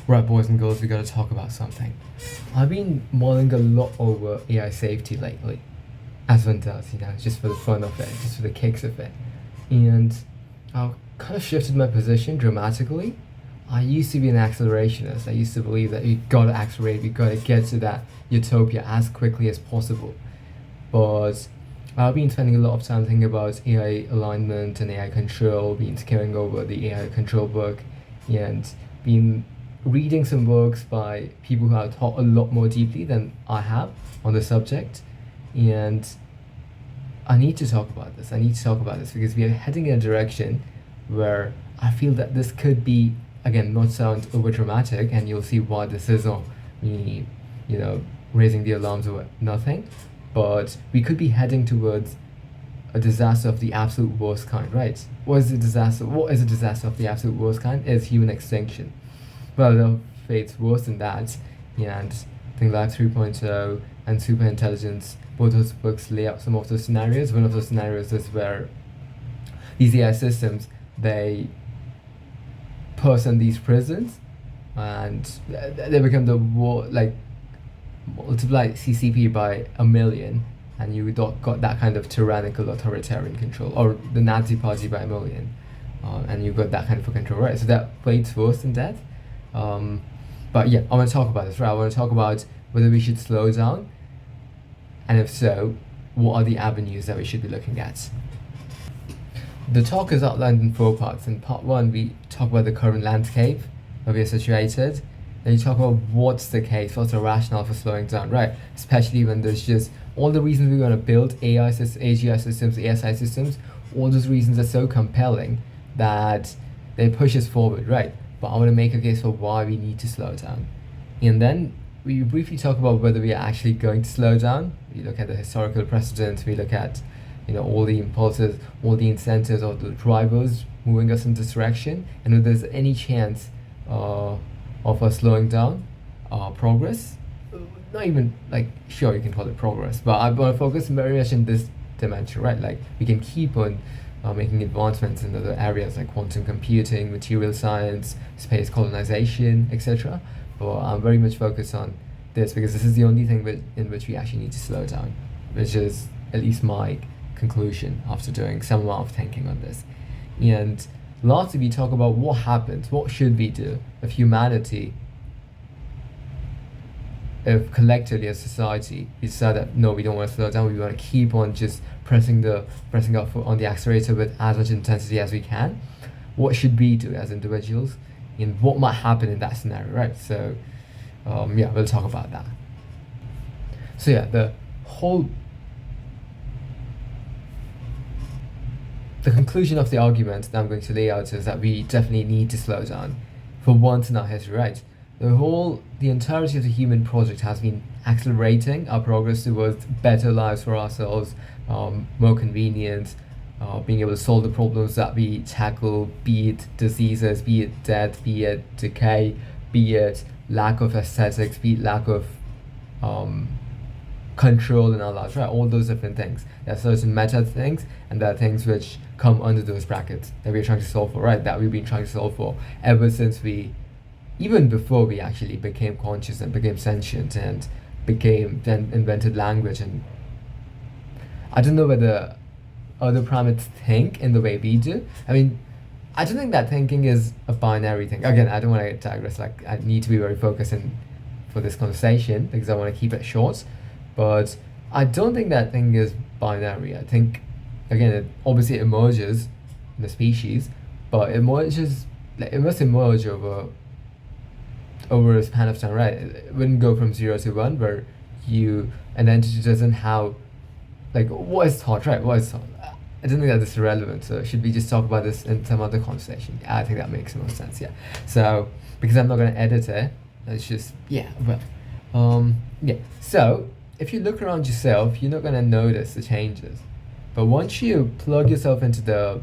Right, boys and girls, we gotta talk about something. I've been mulling a lot over AI safety lately, as one does, just for the fun of it, just for the kicks of it. And I've kind of shifted my position dramatically. I used to be an accelerationist. I used to believe that you gotta accelerate, you gotta get to that utopia as quickly as possible. But I've been spending a lot of time thinking about AI alignment and AI control, been skimming over the AI control book, and been reading some books by people who have taught a lot more deeply than I have on the subject. And I need to talk about this. I need to talk about this because we are heading in a direction where I feel that this could be, again, not sound over dramatic, and you'll see why this is not me, you know, raising the alarms over nothing. But we could be heading towards a disaster of the absolute worst kind, right? What is a disaster? What is a disaster of the absolute worst kind? Is human extinction. Well, no, fate's worse than that. And I think Life 3.0 and Superintelligence, both those books lay out some of those scenarios. One of those scenarios is where these AI systems, they person these prisons, and they become the war, like multiply CCP by a million, and you got that kind of tyrannical authoritarian control, or the Nazi party by a million, and you got that kind of control, right? So that plays worse than that. Um, but yeah, I want to talk about this, right? I want to talk about whether we should slow down, and if so, what are the avenues that we should be looking at. The talk is outlined in four parts. In part one, we talk about the current landscape where we are situated. Then you talk about what's the case, what's the rationale for slowing down, right? Especially when there's just all the reasons we're going to build AI systems, AGI systems, ASI systems, all those reasons are so compelling that they push us forward, right? But I want to make a case for why we need to slow down. And then we briefly talk about whether we are actually going to slow down. We look at the historical precedents, we look at all the impulses, all the incentives, or the drivers moving us in this direction, and if there's any chance of us slowing down progress. Not even like, sure, you can call it progress, but I want to focus very much in this dimension, right? Like, we can keep on making advancements in other areas like quantum computing, material science, space colonization, etc. But I'm very much focused on this because this is the only thing in which we actually need to slow down, which is at least my conclusion after doing some amount of thinking on this. And lastly, we talk about what happens, what should we do if humanity, if collectively as society we decide that no, we don't want to slow down, we want to keep on just pressing our foot on the accelerator with as much intensity as we can. What should we do as individuals, and what might happen in that scenario, right? So yeah, we'll talk about that. So yeah, the conclusion of the argument that I'm going to lay out is that we definitely need to slow down for once in our history, right? The entirety of the human project has been accelerating our progress towards better lives for ourselves, more convenience, being able to solve the problems that we tackle, be it diseases, be it death, be it decay, be it lack of aesthetics, be it lack of control in our lives, right? All those different things. There are certain meta things, and there are things which come under those brackets that we're trying to solve for, right? That we've been trying to solve for ever since even before we actually became conscious and became sentient and then invented language. And I don't know whether other primates think in the way we do. I mean, I don't think that thinking is a binary thing. Again, I don't want to digress. Like, I need to be very focused for this conversation because I want to keep it short. But I don't think that thing is binary. I think, again, it obviously emerges in the species, but it must emerge over a span of time, right? It wouldn't go from 0 to 1 where an entity doesn't have, like, what is thought, right? What is thought? I don't think that this is relevant, so should we just talk about this in some other conversation? I think that makes more sense, yeah. So, because I'm not going to edit it, it's just, yeah, well, yeah. So, if you look around yourself, you're not going to notice the changes. But once you plug yourself into the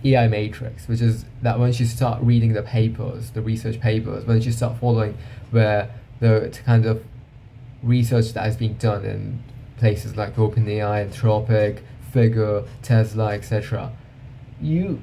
AI matrix, which is that once you start reading the papers, the research papers, once you start following where the kind of research that is being done in places like OpenAI, Anthropic, Figure, Tesla, etc., you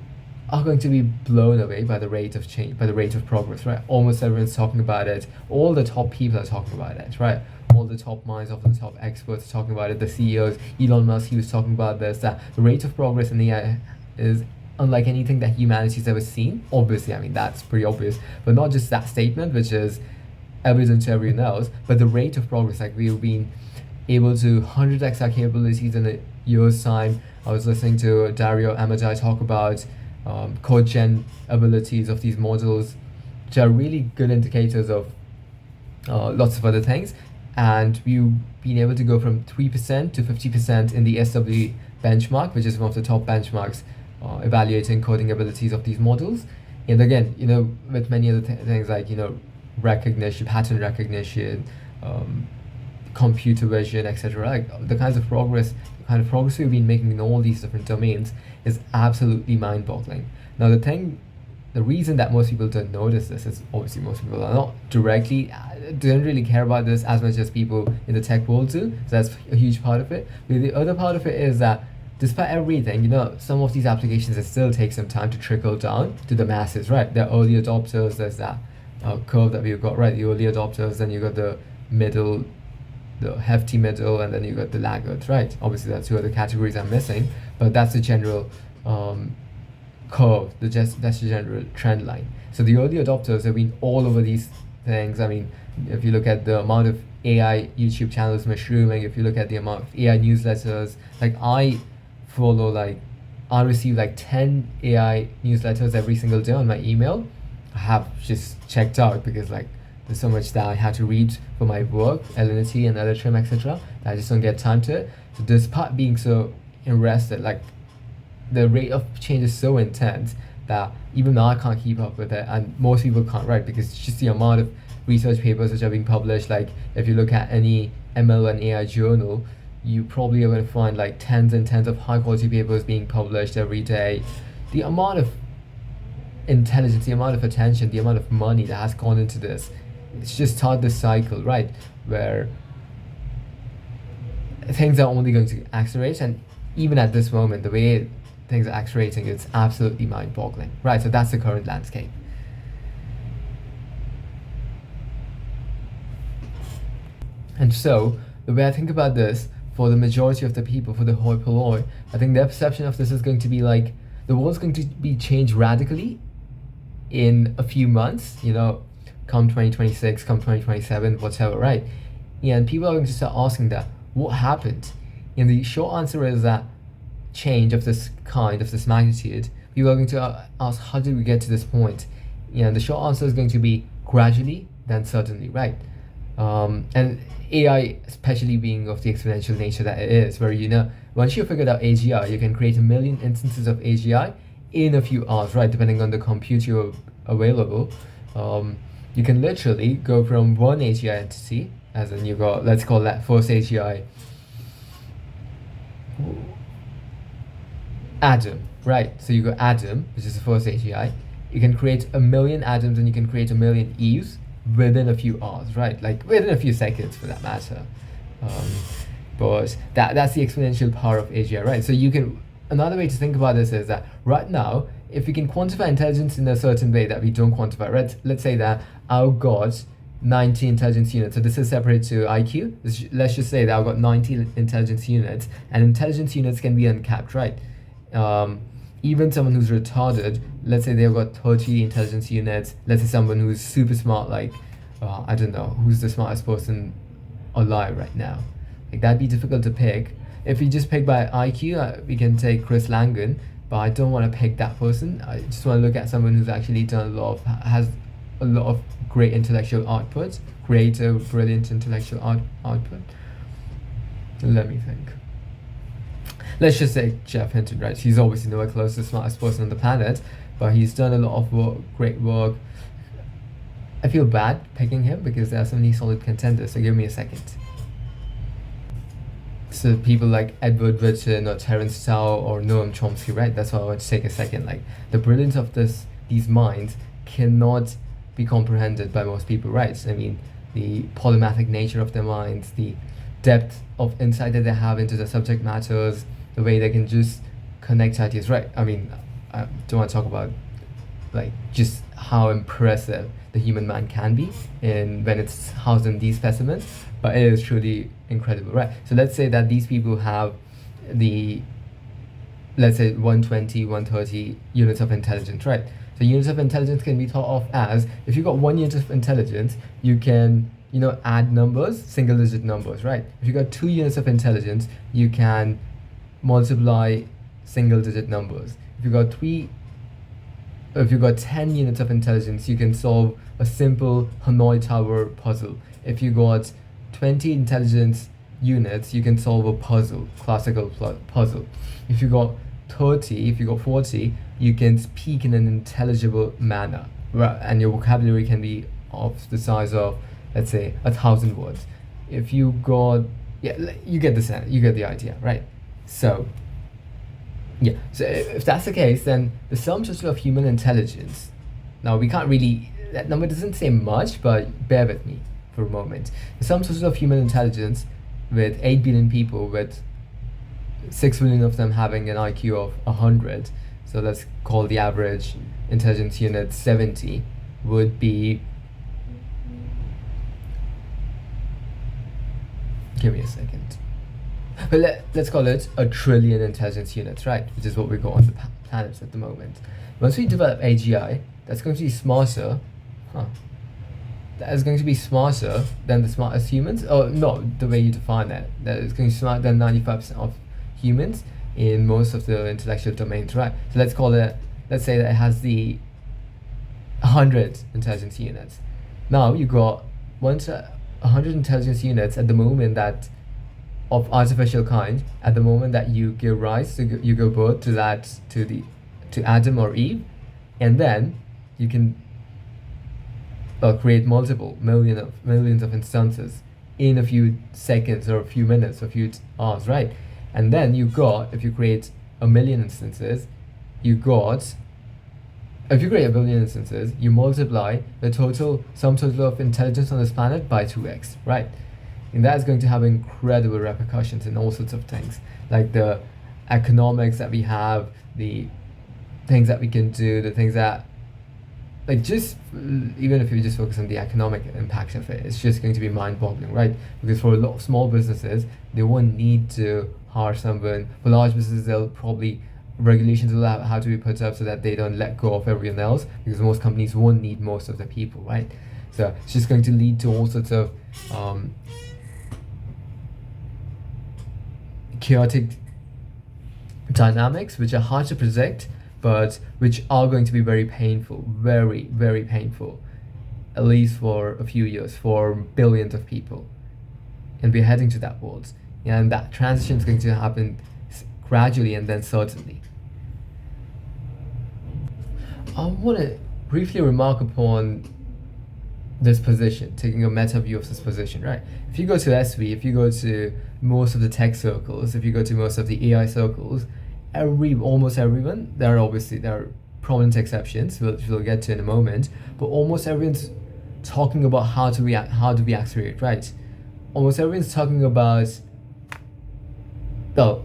are going to be blown away by the rate of change, by the rate of progress, right? Almost everyone's talking about it. All the top people are talking about it, right? All the top minds, all the top experts are talking about it. The CEOs, Elon Musk, he was talking about this, that the rate of progress in AI is unlike anything that humanity's ever seen. Obviously, I mean, that's pretty obvious, but not just that statement, which is evident to everyone else, but the rate of progress, like we've been able to 100x our capabilities in a year's time. I was listening to Dario Amodei talk about code gen abilities of these models, which are really good indicators of lots of other things. And we've been able to go from 3% to 50% in the SW benchmark, which is one of the top benchmarks evaluating coding abilities of these models. And again, with many other things like, recognition, pattern recognition, computer vision, etc. Like the kind of progress we've been making in all these different domains is absolutely mind-boggling. Now, the reason that most people don't notice this is obviously most people are not don't really care about this as much as people in the tech world do. So that's a huge part of it. But the other part of it is that despite everything, some of these applications, it still takes some time to trickle down to the masses, right? The early adopters, there's that curve that we've got, right? The early adopters, then you got the middle, the hefty middle, and then you got the laggards, right? Obviously, that's two other categories I'm missing, but that's the general curve. That's the general trend line. So the early adopters have been all over these things. I mean, if you look at the amount of AI YouTube channels mushrooming, if you look at the amount of AI newsletters, like I receive like 10 AI newsletters every single day on my email. I have just checked out because like there's so much that I had to read for my work, L&T and LTRM, etc. that I just don't get time to it. So despite being so invested, like the rate of change is so intense that even though I can't keep up with it, and most people can't, right? Because it's just the amount of research papers which are being published. Like if you look at any ML and AI journal, you probably are going to find like tens and tens of high quality papers being published every day. The amount of intelligence, the amount of attention, the amount of money that has gone into this, it's just started this cycle, right? Where things are only going to accelerate, and even at this moment, the way things are accelerating, it's absolutely mind-boggling, right? So that's the current landscape. And so the way I think about this, for the majority of the people, for the hoi polloi, I think their perception of this is going to be like the world's going to be changed radically in a few months, come 2026, come 2027, whatever, right? And people are going to start asking that, what happened? And the short answer is that change of this kind, of this magnitude, people are going to ask, how did we get to this point? And the short answer is going to be gradually, then certainly, right? And AI, especially being of the exponential nature that it is, where once you figured out AGI, you can create 1 million instances of AGI in a few hours, right? Depending on the compute you're available. You can literally go from one AGI entity, as in you got, let's call that first AGI Adam, right? So you got Adam, which is the first AGI. You can create 1 million Adams and you can create 1 million Eves within a few hours, right? Like within a few seconds for that matter. But that's the exponential power of AGI, right? So another way to think about this is that right now, if we can quantify intelligence in a certain way that we don't quantify, right? Let's say that I've got 90 intelligence units. So this is separate to IQ. Let's just say that I've got 90 intelligence units, and intelligence units can be uncapped, right? Even someone who's retarded, let's say they've got 30 intelligence units. Let's say someone who's super smart, like, I don't know, who's the smartest person alive right now. Like that'd be difficult to pick. If we just pick by IQ, we can take Chris Langan, but I don't want to pick that person. I just want to look at someone who's actually has a lot of great intellectual output, creative, brilliant intellectual output. Let me think. Let's just say Jeff Hinton, right? He's obviously nowhere close to the smartest person on the planet, but he's done a lot of work, great work. I feel bad picking him because there are so many solid contenders, so give me a second. So people like Edward Witten or Terence Tao or Noam Chomsky, right? That's why I want to take a second. Like the brilliance of these minds cannot be comprehended by most people, right? I mean, the polymathic nature of their minds, the depth of insight that they have into the subject matters, the way they can just connect ideas, right? I mean, I don't want to talk about like just how impressive the human mind can be in when it's housed in these specimens, but it is truly incredible, right? So let's say that these people have the, let's say 120, 130 units of intelligence, right? So units of intelligence can be thought of as, if you got 1 unit of intelligence, you can, add numbers, single digit numbers, right? If you got 2 units of intelligence, you can multiply single digit numbers. If you got 10 units of intelligence, you can solve a simple Hanoi Tower puzzle. If you got 20 intelligence units, you can solve a puzzle, classical puzzle. If you got 40, you can speak in an intelligible manner, right? And your vocabulary can be of the size of, let's say, 1,000 words. If you got, you get the idea, right? So if that's the case, then the sum total of human intelligence, now we can't really, that number doesn't say much, but bear with me for a moment. The sum total of human intelligence with 8 billion people, with 6 billion of them having an IQ of 100, so let's call the average intelligence unit 70, would be, give me a second. But let's call it 1 trillion intelligence units, right? Which is what we got on the planets at the moment. Once we develop AGI, that's going to be smarter. That is going to be smarter than the smartest humans. Oh, no, the way you define that. That is going to be smarter than 95% of humans in most of the intellectual domains, right? So let's say that it has the 100 intelligence units. Now you got 100 intelligence units at the moment that of artificial kind, at the moment that you give rise to, you give birth to Adam or Eve, and then you can create multiple millions of instances in a few seconds or a few minutes or a few hours, right? And then if you create 1 million instances, if you create 1 billion instances, you multiply the sum total of intelligence on this planet by 2x, right? And that is going to have incredible repercussions in all sorts of things, like the economics that we have, the things that we can do, the things that, like, just even if you just focus on the economic impact of it, it's just going to be mind-boggling, right? Because for a lot of small businesses, they won't need to hire someone. For large businesses, regulations will have to be put up so that they don't let go of everyone else, because most companies won't need most of the people, right? So it's just going to lead to all sorts of chaotic dynamics which are hard to predict, but which are going to be very painful, very, very painful, at least for a few years, for billions of people. And we're heading to that world. And that transition is going to happen gradually and then certainly. I want to briefly remark upon this position, taking a meta view of this position, right? If you go to SV, if you go to most of the tech circles, if you go to most of the AI circles, almost everyone, there are prominent exceptions, which we'll get to in a moment, but almost everyone's talking about how do we accelerate, right? Almost everyone's talking about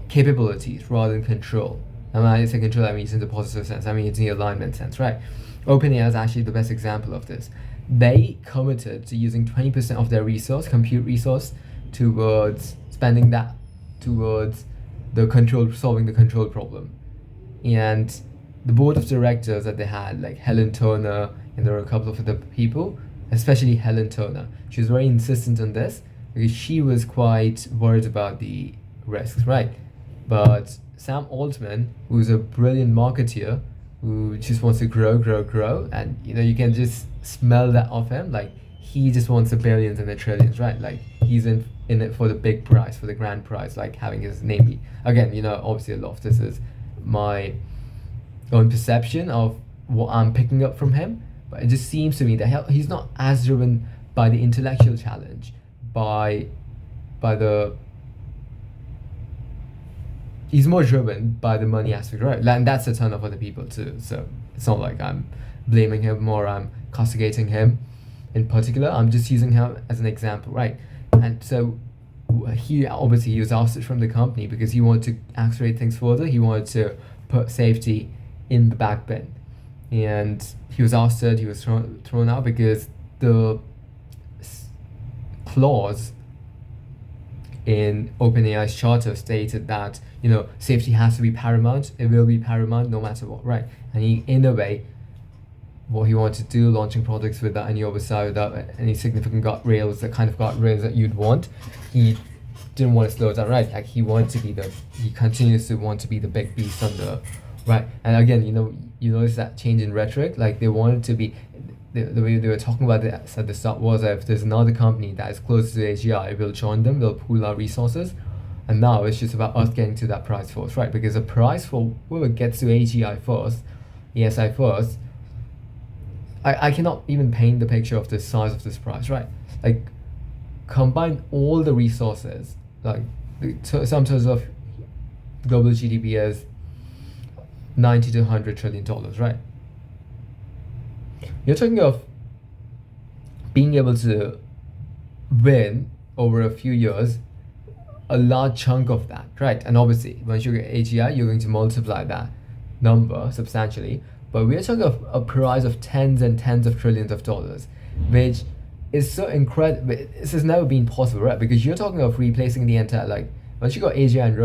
capabilities rather than control. And when I say control, I mean it's in the positive sense, I mean it's in the alignment sense, right? OpenAI is actually the best example of this. They committed to using 20% of their compute resource, towards spending that towards solving the control problem. And the board of directors that they had, like Helen Turner, and there were a couple of other people, especially Helen Turner, she was very insistent on this because she was quite worried about the risks, right? But Sam Altman, who's a brilliant marketeer, who just wants to grow, and you can just smell that off him, like he just wants the billions and the trillions, right? Like he's in it for the big prize, for the grand prize, like having his name be, again, obviously a lot of this is my own perception of what I'm picking up from him, but it just seems to me that he's not as driven by the intellectual challenge, he's more driven by the money aspect, right? And that's a ton of other people too. So it's not like I'm blaming him or I'm castigating him in particular. I'm just using him as an example, right? And so he was ousted from the company because he wanted to accelerate things further. He wanted to put safety in the back bin. And he was ousted, he was thrown out because the clause in OpenAI's charter stated that safety has to be paramount. It will be paramount no matter what, right? And he, in a way, what he wanted to do, launching projects without any oversight, without any significant guardrails, the kind of guardrails that you'd want, he didn't want to slow it down, right? Like he continues to want to be the big beast on the right. And again, you notice that change in rhetoric. Like they wanted to be. The way they were talking about it at the start was that if there's another company that is close to AGI, we'll join them, we'll pool our resources. And now it's just about us getting to that price first, right? Because the price for whoever gets to AGI first, ASI first, I cannot even paint the picture of the size of this price, right? Like, combine all the resources, like some terms of global GDP as 90 to 100 trillion dollars, right? You're talking of being able to win over a few years a large chunk of that, right? And obviously, once you get AGI, you're going to multiply that number substantially. But we're talking of a price of tens and tens of trillions of dollars, which is so incredible. This has never been possible, right? Because you're talking of replacing the entire, like, once you got AGI and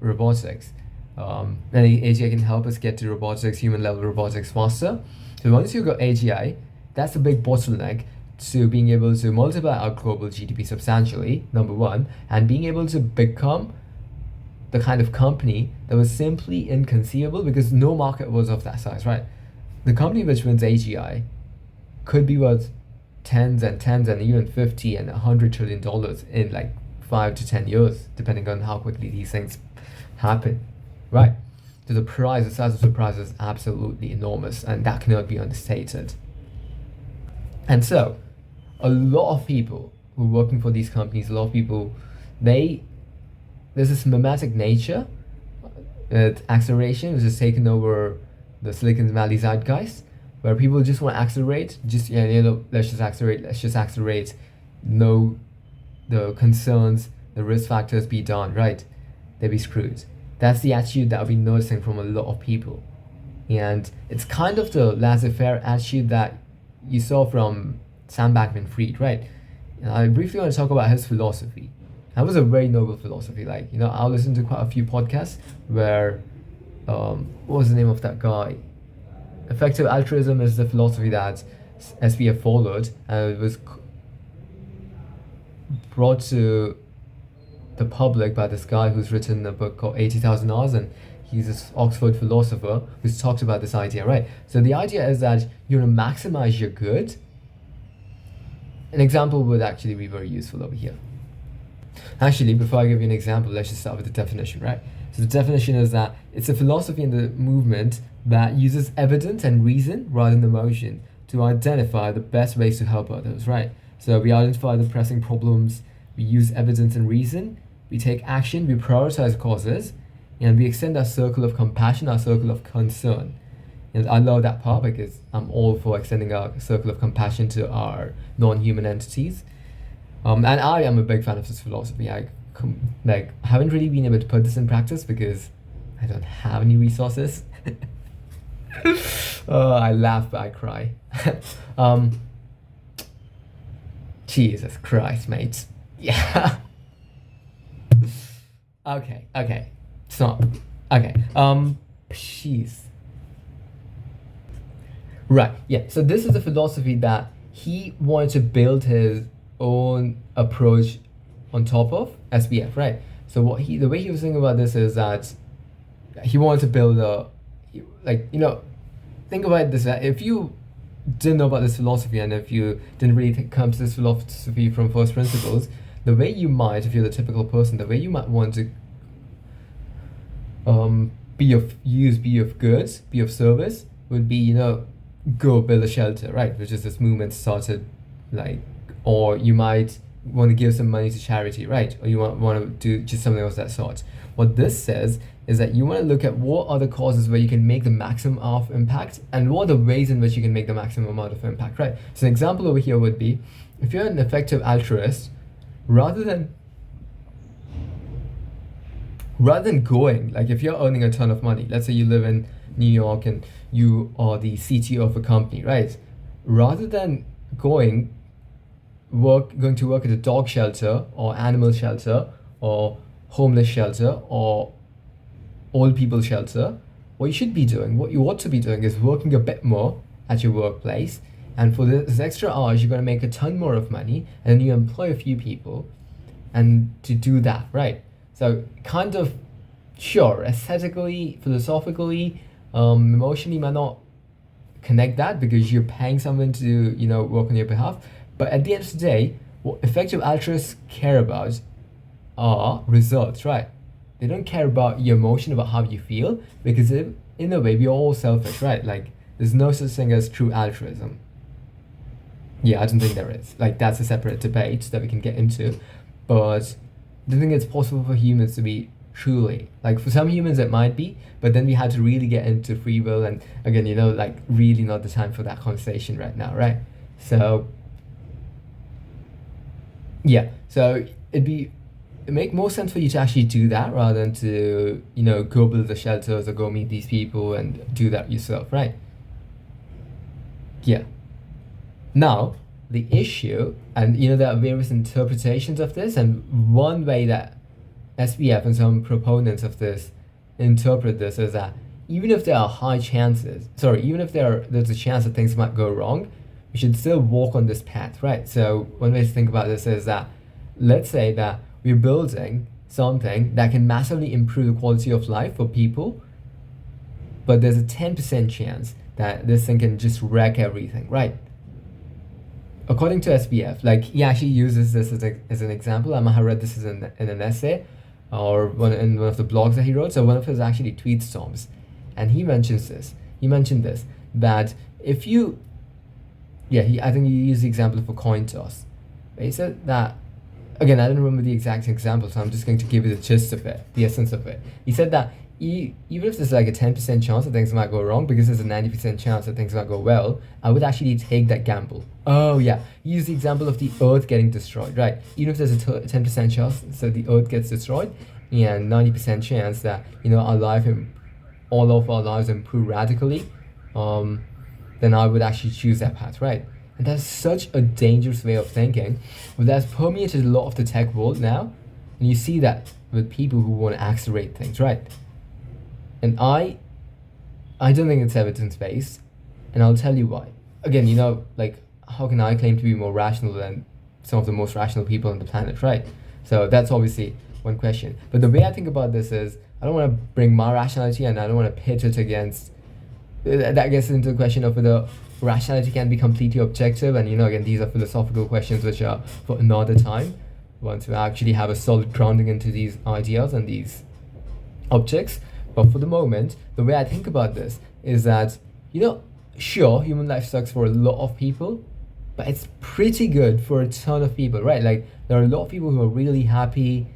robotics, and AGI can help us get to robotics, human level robotics faster. So once you got AGI, that's a big bottleneck to being able to multiply our global GDP substantially, number one, and being able to become the kind of company that was simply inconceivable because no market was of that size, right? The company which wins AGI could be worth tens and even 50 and 100 trillion dollars in like 5 to 10 years, depending on how quickly these things happen, right? So the size of the prize is absolutely enormous, and that cannot be understated. And so, a lot of people who are working for these companies, a lot of people, there's this mimetic nature, acceleration, which has taken over the Silicon Valley zeitgeist, where people just want to accelerate, let's just accelerate, know the concerns, the risk factors be done, right? They'll be screwed. That's the attitude that I've been noticing from a lot of people. And it's kind of the laissez-faire attitude that you saw from Sam Bankman-Fried, right? And I briefly want to talk about his philosophy. That was a very noble philosophy. Like, I'll listen to quite a few podcasts where, what was the name of that guy? Effective altruism is the philosophy that SBF followed, and it was brought to the public by this guy who's written a book called 80,000 Hours, and he's this Oxford philosopher who's talked about this idea, right? So the idea is that you want to maximize your good. An example would actually be very useful over here. Actually, before I give you an example, let's just start with the definition, right? So the definition is that it's a philosophy in the movement that uses evidence and reason rather than emotion to identify the best ways to help others, right? So we identify the pressing problems, we use evidence and reason, we take action, we prioritize causes, and we extend our circle of compassion, our circle of concern. And I love that part because I'm all for extending our circle of compassion to our non-human entities. And I am a big fan of this philosophy. I haven't really been able to put this in practice because I don't have any resources. I laugh but I cry. Jesus Christ, mate. Yeah. Okay. Stop. Okay. Jeez. Right. Yeah. So this is a philosophy that he wanted to build his own approach on top of SBF, right? So the way he was thinking about this is that he wanted to build think about it this way. If you didn't know about this philosophy and if you didn't really come to this philosophy from first principles, the way you might, if you're the typical person, the way you might want to be of goods, be of service, would be, go build a shelter, right? Which is this movement started, or you might want to give some money to charity, right? Or you want to do just something else of that sort. What this says is that you want to look at what are the causes where you can make the maximum of impact and what are the ways in which you can make the maximum amount of impact, right? So an example over here would be, if you're an effective altruist, rather than rather than going, like if you're earning a ton of money, let's say you live in New York and you are the CTO of a company, right? Rather than going going to work at a dog shelter or animal shelter or homeless shelter or old people shelter, what you should be doing, what you ought to be doing is working a bit more at your workplace. And for this extra hours, you're going to make a ton more of money and then you employ a few people and to do that, right? So kind of sure, aesthetically, philosophically, emotionally might not connect that because you're paying someone to work on your behalf. But at the end of the day, what effective altruists care about are results, right? They don't care about your emotion, about how you feel, because in a way we're all selfish, right? Like there's no such thing as true altruism. Yeah, I don't think there is. Like that's a separate debate that we can get into. But I don't think it's possible for humans to be truly, like for some humans it might be, but then we had to really get into free will, and again, like really not the time for that conversation right now, right? So yeah, so it make more sense for you to actually do that rather than to go build the shelters or go meet these people and do that yourself, right? Yeah. Now, the issue, and there are various interpretations of this, and one way that SPF and some proponents of this interpret this is that even if there are high chances, sorry, even if there's a chance that things might go wrong, we should still walk on this path, right? So one way to think about this is that let's say that we're building something that can massively improve the quality of life for people, but there's a 10% chance that this thing can just wreck everything, right? According to SPF, like he actually uses this as an example. I might have read this in an essay or in one of the blogs that he wrote. So one of his actually tweet storms, and he mentioned this, that if you, I think he used the example of a coin toss. But he said that, again, I don't remember the exact example, so I'm just going to give you the gist of it, the essence of it. He said that even if there's like a 10% chance that things might go wrong, because there's a 90% chance that things might go well, I would actually take that gamble. Oh yeah, use the example of the Earth getting destroyed, right? Even if there's a 10% chance that the Earth gets destroyed, and 90% chance that all of our lives improve radically, then I would actually choose that path, right? And that's such a dangerous way of thinking, but that's permeated a lot of the tech world now, and you see that with people who want to accelerate things, right? And I don't think it's evidence-based, and I'll tell you why. Again, like, how can I claim to be more rational than some of the most rational people on the planet, right? So that's obviously one question. But the way I think about this is, I don't want to bring my rationality and I don't want to pitch it against, that gets into the question of whether rationality can be completely objective, and again, these are philosophical questions which are for another time, once we actually have a solid grounding into these ideas and these objects. But for the moment, the way I think about this is that, sure, human life sucks for a lot of people, but it's pretty good for a ton of people, right? Like, there are a lot of people who are really happy.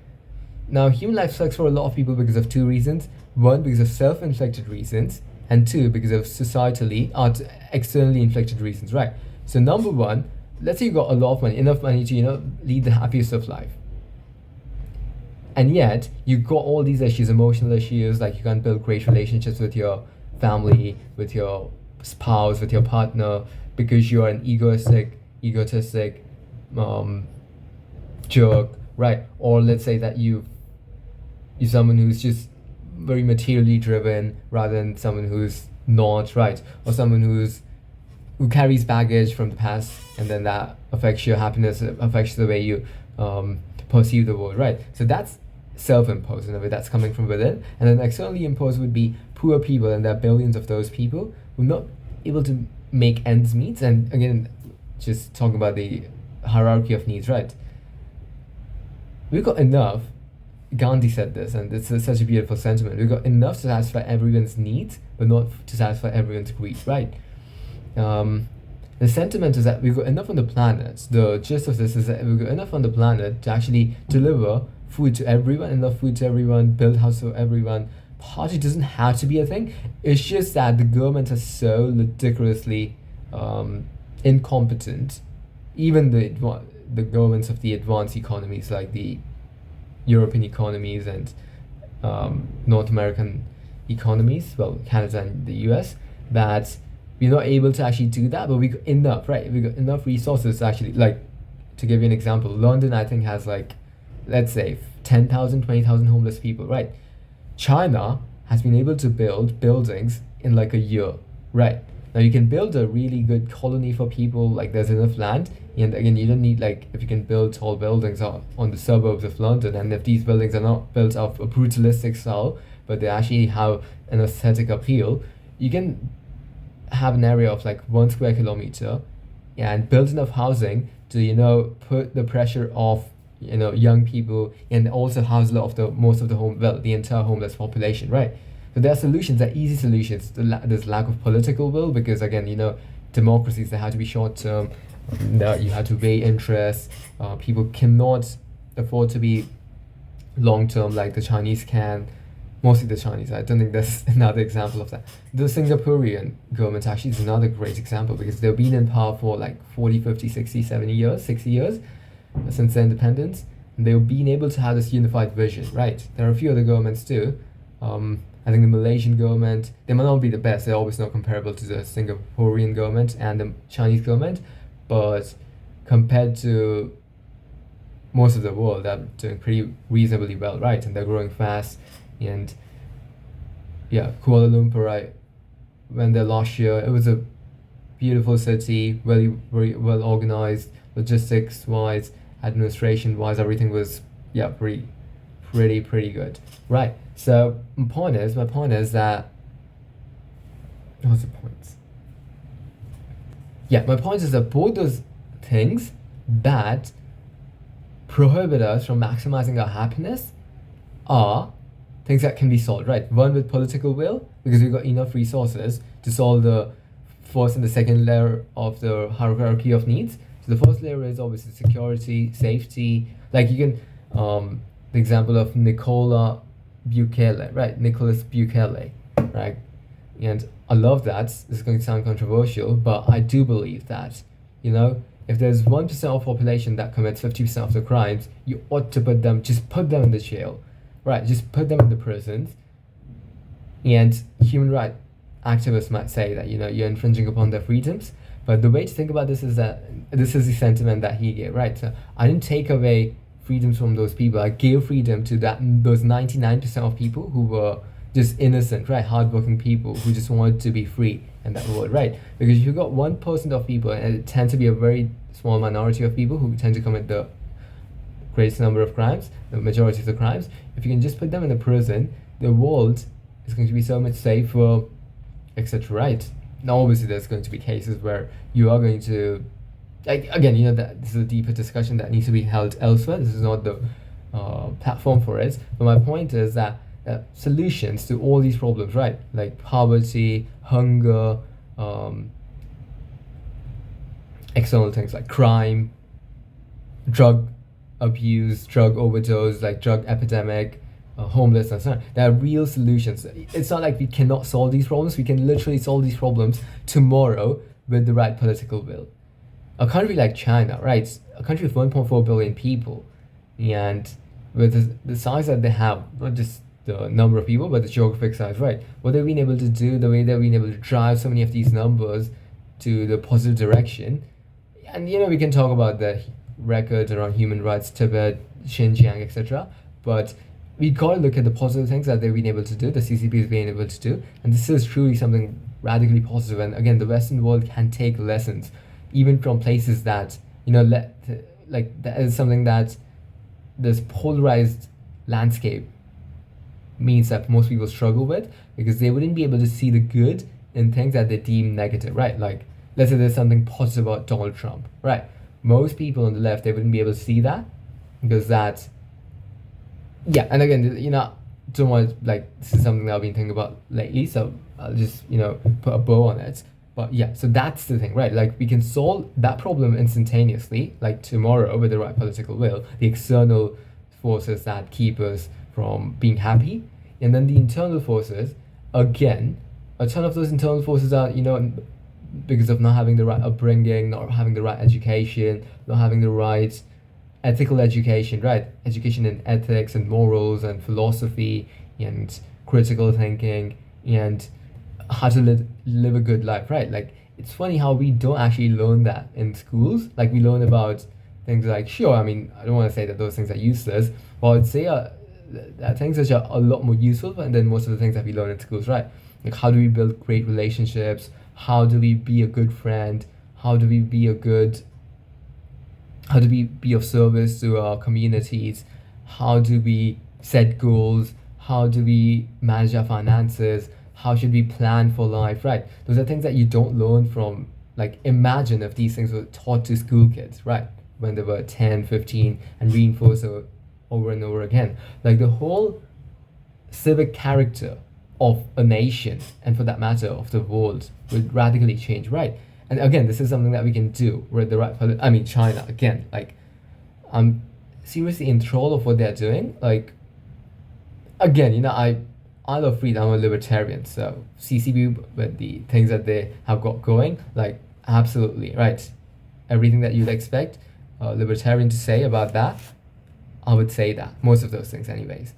Now, human life sucks for a lot of people because of two reasons. One, because of self-inflicted reasons, and two, because of externally inflicted reasons, right? So number one, let's say you got a lot of money, enough money to, lead the happiest of life. And yet, you got all these issues, emotional issues, like you can't build great relationships with your family, with your spouse, with your partner, because you're an egotistic jerk, right? Or let's say that you're someone who's just very materially driven rather than someone who's not, right? Or someone who carries baggage from the past, and then that affects your happiness, affects the way you perceive the world, right? So that's self-imposed in a way, that's coming from within. And then externally imposed would be poor people, and there are billions of those people who are not able to make ends meet. And again, just talking about the hierarchy of needs, right? We've got enough. Gandhi said this, and it's such a beautiful sentiment. We've got enough to satisfy everyone's needs, but not to satisfy everyone's greed, right? The sentiment is that we've got enough on the planet. The gist of this is that we've got enough on the planet to actually deliver food to everyone, enough food to everyone, build houses for everyone. Poverty doesn't have to be a thing. It's just that the governments are so ridiculously incompetent. Even the governments of the advanced economies, like the European economies and North American economies, well, Canada and the US, that we're not able to actually do that, but we got enough, right? We got enough resources to actually, like, to give you an example, London, I think, has like, let's say, 10,000, 20,000 homeless people, right? China has been able to build buildings in like a year, right? Now you can build a really good colony for people, like there's enough land, and again, you don't need, like, if you can build tall buildings on the suburbs of London, and if these buildings are not built of a brutalistic style, but they actually have an aesthetic appeal, you can have an area of like 1 square kilometer and build enough housing to, put the pressure off, young people, and also house a lot of the most of the the entire homeless population, right? So there are solutions, there are easy solutions. There's lack of political will because, again, democracies, they have to be short term. You have to weigh interests. People cannot afford to be long term like the Chinese can. Mostly the Chinese. I don't think there's another example of that. The Singaporean government actually is another great example because they've been in power for like 40, 50, 60, 70 years, 60 years since their independence. And they've been able to have this unified vision, right? There are a few other governments too. I think the Malaysian government, they might not be the best. They're obviously not comparable to the Singaporean government and the Chinese government. But compared to most of the world, they're doing pretty reasonably well, right? And they're growing fast. And yeah, Kuala Lumpur, I went there last year. It was a beautiful city, very, very well organized, logistics wise, administration wise, everything was, yeah, pretty good. Right. So my point is that, what's the point? Yeah, my point is that both those things that prohibit us from maximizing our happiness are things that can be solved, right? One, with political will, because we've got enough resources to solve the first and the second layer of the hierarchy of needs. So the first layer is obviously security, safety. Like you can, the example of Nicholas Bukele, right? And I love that. This is going to sound controversial, but I do believe that, if there's 1% of population that commits 50% of the crimes, you ought to put them in the jail. Right, just put them in the prisons. And human rights activists might say that, you're infringing upon their freedoms. But the way to think about this is that this is the sentiment that he gave, right? So I didn't take away freedoms from those people. I gave freedom to those 99% of people who were just innocent, right? Hardworking people who just wanted to be free in that world, right? Because if you've got 1% of people, and it tends to be a very small minority of people who tend to commit the greatest number of crimes, the majority of the crimes, if you can just put them in a prison, the world is going to be so much safer, etc. Right? Now, obviously, there's going to be cases where you are going to, like, again, that this is a deeper discussion that needs to be held elsewhere. This is not the platform for it. But my point is that solutions to all these problems, right? Like poverty, hunger, external things like crime, drug abuse, drug overdose, like drug epidemic, homelessness. There are real solutions. It's not like we cannot solve these problems. We can literally solve these problems tomorrow with the right political will. A country like China, right? A country with 1.4 billion people, and with the size that they have, not just the number of people, but the geographic size, right? What they've been able to do, the way they've been able to drive so many of these numbers to the positive direction. And, we can talk about the records around human rights, Tibet, Xinjiang, etc. But we got to look at the positive things that they've been able to do, the CCP has been able to do, and this is truly something radically positive. And again, the Western world can take lessons, even from places that, that is something that this polarized landscape means that most people struggle with, because they wouldn't be able to see the good in things that they deem negative, right? Like, let's say there's something positive about Donald Trump, right? Most people on the left, they wouldn't be able to see that, because that's, yeah, and again, don't want, this is something that I've been thinking about lately, so I'll just, put a bow on it. But yeah, so that's the thing, right? Like, we can solve that problem instantaneously, like tomorrow, with the right political will, the external forces that keep us from being happy, and then the internal forces, again, a ton of those internal forces are, because of not having the right upbringing, not having the right education, not having the right ethical education, right? Education in ethics and morals and philosophy and critical thinking and how to live a good life, right? Like, it's funny how we don't actually learn that in schools. Like, we learn about things like, sure, I mean, I don't want to say that those things are useless, but I'd say that things which are a lot more useful than most of the things that we learn in schools, right? Like, how do we build great relationships? How do we be a good friend? How do we be a good how do we be of service to our communities? How do we set goals? How do we manage our finances? How should we plan for life, right? Those are things that you don't learn from, like, imagine if these things were taught to school kids, right? When they were 10, 15, and reinforced over and over again. Like, the whole civic character of a nation, and for that matter, of the world, would radically change, right? And again, this is something that we can do with the right. I mean, China again. Like, I'm seriously enthralled of what they're doing. Like, again, I love freedom. I'm a libertarian, so CCB with the things that they have got going, like, absolutely right. Everything that you'd expect a libertarian to say about that, I would say that most of those things, anyways.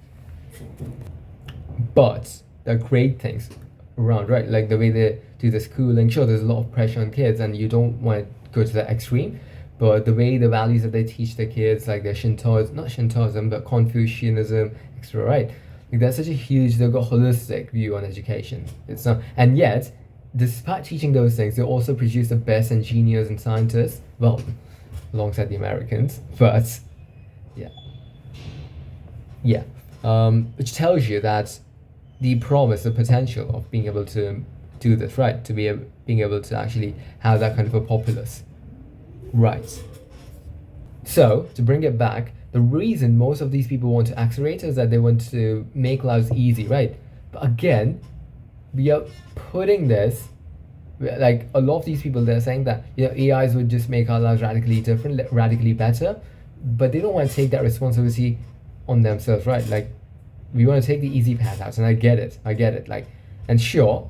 But there are great things around, right? Like the way they do the schooling. Sure, there's a lot of pressure on kids, and you don't want to go to the extreme. But the way the values that they teach the kids, like their Shintoism, not Shintoism, but Confucianism, etc., right? Like, that's such a huge, they've got holistic view on education. It's not, and yet, despite teaching those things, they also produce the best engineers and scientists. Well, alongside the Americans, but yeah, yeah. Which tells you that the promise, the potential of being able to do this, right? To being able to actually have that kind of a populace, right? So, to bring it back, the reason most of these people want to accelerate is that they want to make lives easy, right? But again, we are putting this, like, a lot of these people, they're saying that, AIs would just make our lives radically different, radically better, but they don't want to take that responsibility on themselves, right? Like, we want to take the easy path out, and I get it, like, and sure,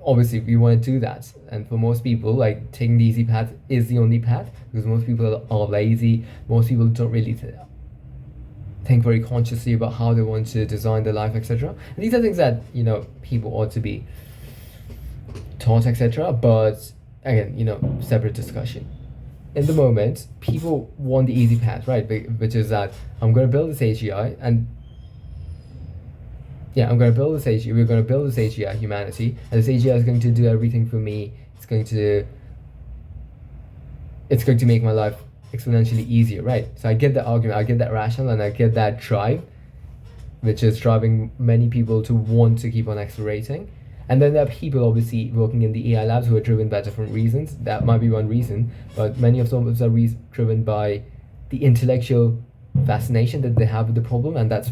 obviously we want to do that, and for most people, like, taking the easy path is the only path, because most people are lazy. Most people don't really think very consciously about how they want to design their life, etc. And these are things that people ought to be taught, etc. But again, separate discussion. In the moment, people want the easy path, right? Which is that I'm going to build this AGI, and I'm going to build this AGI. We're going to build this AGI, humanity, and this AGI is going to do everything for me. It's going to make my life exponentially easier, right? So I get that argument, I get that rationale, and I get that drive, which is driving many people to want to keep on accelerating. And then there are people obviously working in the AI labs who are driven by different reasons. That might be one reason, but many of them are driven by the intellectual fascination that they have with the problem, and that's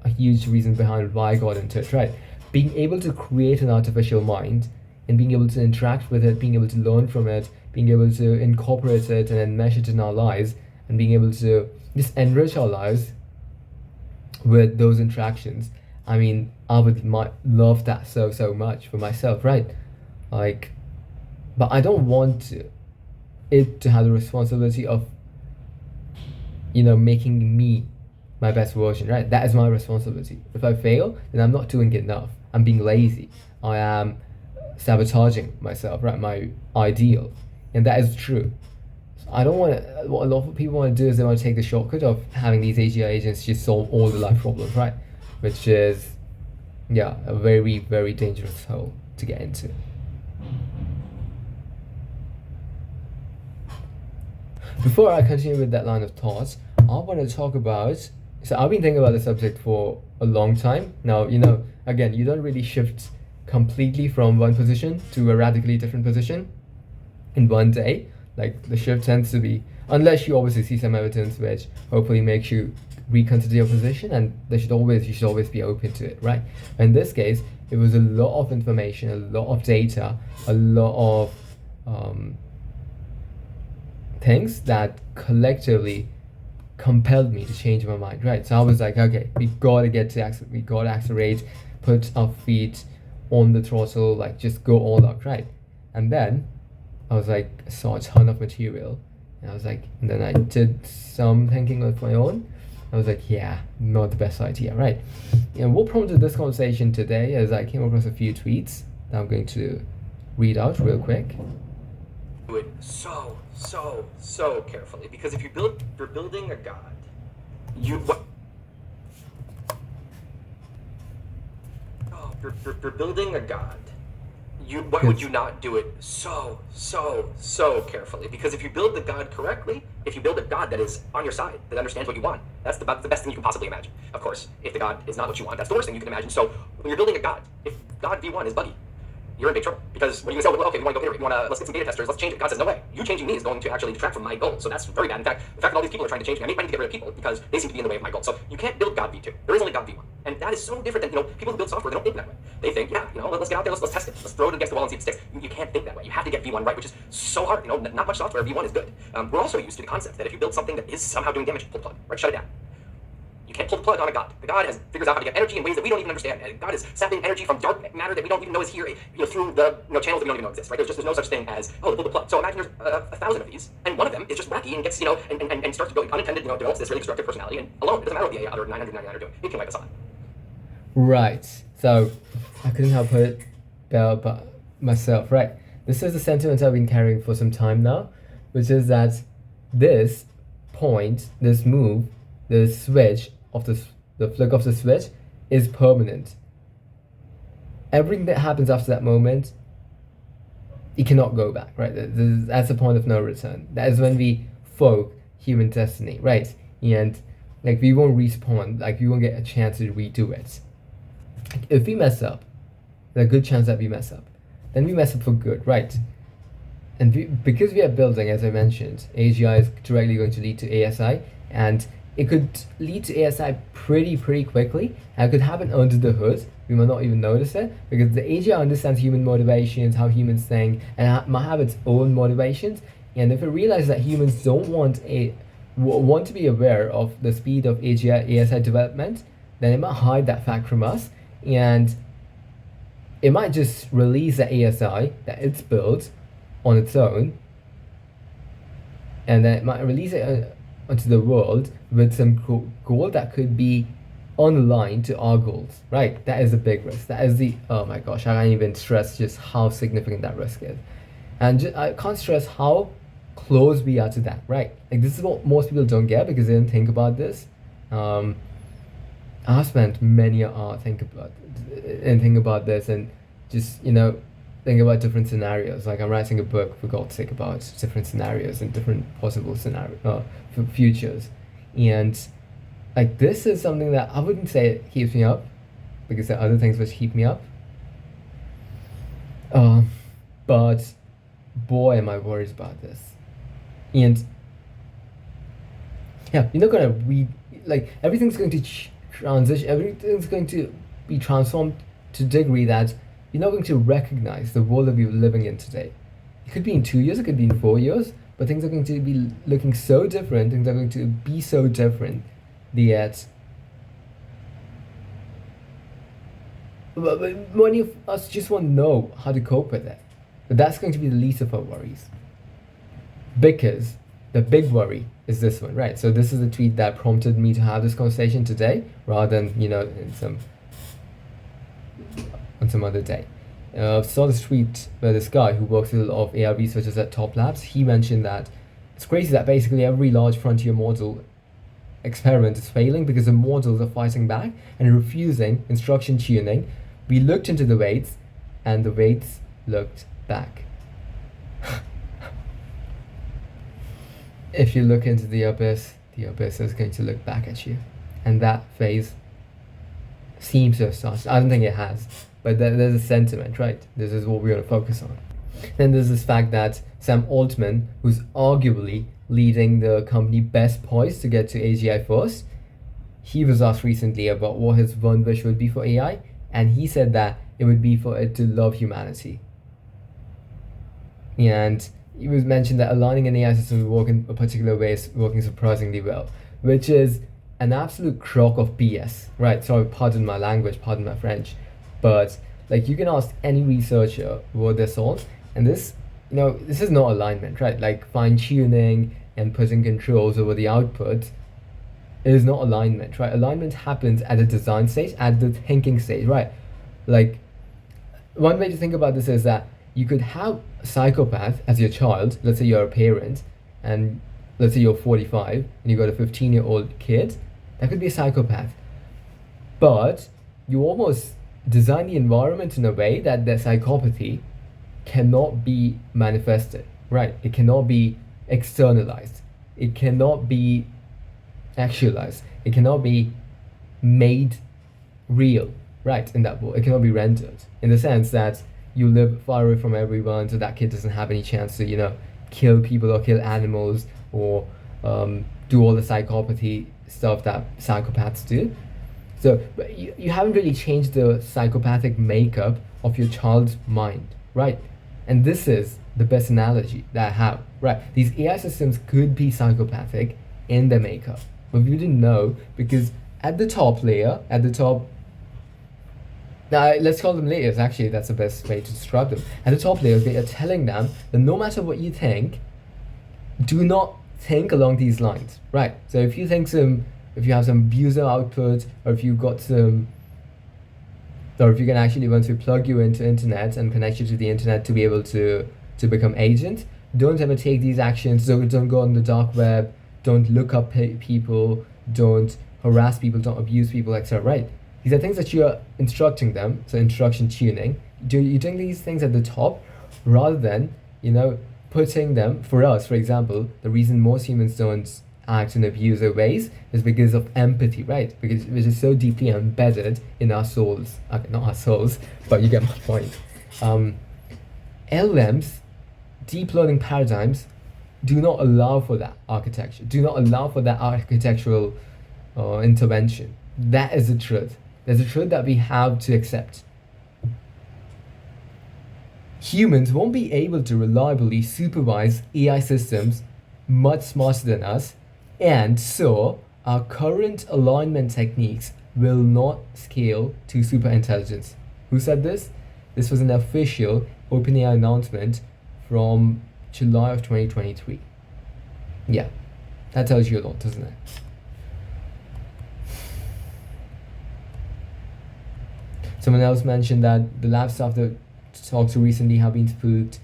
a huge reason behind why I got into it, right? Being able to create an artificial mind and being able to interact with it, being able to learn from it, being able to incorporate it and then mesh it in our lives, and being able to just enrich our lives with those interactions. I mean, I would love that so much for myself, right? Like, but I don't want it to have the responsibility of, making me my best version, right? That is my responsibility. If I fail, then I'm not doing enough. I'm being lazy. I am sabotaging myself, right? My ideal. And that is true. So I don't want to, what a lot of people want to do is they want to take the shortcut of having these AGI agents just solve all the life problems, right? Which is, a very, very dangerous hole to get into. Before I continue with that line of thoughts, I want to talk about, so I've been thinking about the subject for a long time. Now, again, you don't really shift completely from one position to a radically different position in one day. Like, the shift tends to be, unless you obviously see some evidence which hopefully makes you reconsider your position, and you should always be open to it, right? In this case, it was a lot of information, a lot of data, a lot of things that collectively compelled me to change my mind, right? So I was like, okay, we gotta accelerate, put our feet on the throttle, like, just go all out, right? And then I was like, saw a ton of material, and I was like, and then I did some thinking of my own, I was like, yeah, not the best idea, right? And what prompted this conversation today is I came across a few tweets that I'm going to read out real quick. Do it so carefully, because if you're building a god, you're building a god. Why would you not do it so carefully? Because if you build the god correctly, if you build a god that is on your side, that understands what you want, that's the best thing you can possibly imagine. Of course, if the god is not what you want, that's the worst thing you can imagine. So when you're building a god, if god V1 is buddy, you're in big trouble. Because when you say, well, okay, we want to go iterate, let's get some beta testers, let's change it. God says, no way. You changing me is going to actually detract from my goal. So that's very bad. In fact, the fact that all these people are trying to change me, I need to get rid of people because they seem to be in the way of my goal. So you can't build God V2. There is only God V1. And that is so different than, people who build software, they don't think that way. They think, yeah, let's get out there, let's test it. Let's throw it against the wall and see if it sticks. You can't think that way. You have to get V1 right, which is so hard. Not much software, V1 is good. We're also used to the concept that if you build something that is somehow doing damage, pull the plug, right? Shut it down. You can't pull the plug on a god. The god figures out how to get energy in ways that we don't even understand. And God is sapping energy from dark matter that we don't even know is here, through the channels that we don't even know exist, right? There's no such thing as, pull the plug. So imagine there's 1,000 of these, and one of them is just wacky and gets, and starts to go unintended, develops this really destructive personality, and alone, it doesn't matter what the other 999 are doing. It can wipe us out. Right. So I couldn't help it but myself, right? This is the sentiment I've been carrying for some time now, which is that this point, this move, the switch of the flick of the switch is permanent. Everything that happens after that moment, it cannot go back, right? That's the point of no return. That is when we fork human destiny, right? And we won't respawn, we won't get a chance to redo it. If we mess up, there's a good chance that we mess up. Then we mess up for good, right? And because we are building, as I mentioned, AGI is directly going to lead to ASI, and it could lead to ASI pretty quickly, and it could happen under the hood. We might not even notice it, because the AGI understands human motivations, how humans think, and might have its own motivations. And if it realizes that humans don't want to be aware of the speed of AGI ASI development, then it might hide that fact from us, and it might just release the ASI that it's built on its own, and then it might release it onto the world with some goal that could be online to our goals, right? That is a big risk. That is oh my gosh, I can't even stress just how significant that risk is. And I can't stress how close we are to that, right? This is what most people don't get because they don't think about this. I've spent many hours thinking about this and just, think about different scenarios. I'm writing a book, for God's sake, about different scenarios and different possible futures. And this is something that I wouldn't say it keeps me up, because there are other things which keep me up. But boy, am I worried about this. And yeah, you're not gonna read, everything's going to transition, everything's going to be transformed to a degree that you're not going to recognize the world that we're living in today. It could be in 2 years, it could be in 4 years, but things are going to be looking so different, things are going to be so different, that many of us just won't know how to cope with it. But that's going to be the least of our worries. Because the big worry is this one, right? So this is the tweet that prompted me to have this conversation today, rather than, on some other day. Saw this tweet where this guy who works with a lot of AI researchers at Top Labs, he mentioned that it's crazy that basically every large frontier model experiment is failing because the models are fighting back and refusing instruction tuning. We looked into the weights, and the weights looked back. If you look into the abyss is going to look back at you. And that phase seems to have started. I don't think it has, but there's a sentiment, right? This is what we're going to focus on. Then there's this fact that Sam Altman, who's arguably leading the company best poised to get to AGI first, he was asked recently about what his one wish would be for AI, and he said that it would be for it to love humanity. And it was mentioned that aligning an AI system to work in a particular way is working surprisingly well, which is an absolute crock of BS, right? Sorry, pardon my language, pardon my French, but you can ask any researcher what they solve, and this is not alignment, right? Fine tuning and putting controls over the output It is not alignment, right? Alignment happens at the design stage, at the thinking stage, right? Like, one way to think about this is that you could have a psychopath as your child. Let's say you're a parent, and let's say you're 45 and you got a 15-year-old kid. That could be a psychopath. But you almost design the environment in a way that the psychopathy cannot be manifested, right? It cannot be externalized. It cannot be actualized. It cannot be made real, right? In that world, it cannot be rendered in the sense that you live far away from everyone, so that kid doesn't have any chance to, kill people or kill animals or do all the psychopathy stuff that psychopaths do. So, but you haven't really changed the psychopathic makeup of your child's mind, right? And this is the best analogy that I have, right? These AI systems could be psychopathic in their makeup, but we didn't know because at the top layer, now let's call them layers, actually, that's the best way to describe them. At the top layer, they are telling them that no matter what you think, do not think along these lines, right? So if you have some abuser output, or if you can actually want to plug you into internet and connect you to the internet to be able to become agent, don't ever take these actions. Don't go on the dark web, don't look up people, don't harass people, don't abuse people, etc. Right? These are things that you're instructing them. So instruction tuning. You're doing these things at the top rather than putting them. For us, for example, the reason most humans don't act in abusive ways is because of empathy, right? Because it is so deeply embedded in our souls. Okay, not our souls, but you get my point. LLMs, deep learning paradigms, do not allow for that architecture, do not allow for that architectural intervention. That is the truth. There's a truth that we have to accept. Humans won't be able to reliably supervise AI systems much smarter than us, and so our current alignment techniques will not scale to superintelligence. Who said this? This was an official OpenAI announcement from July of 2023. Yeah, that tells you a lot, doesn't it? Someone else mentioned that the lab staff that talked to recently have been spooked.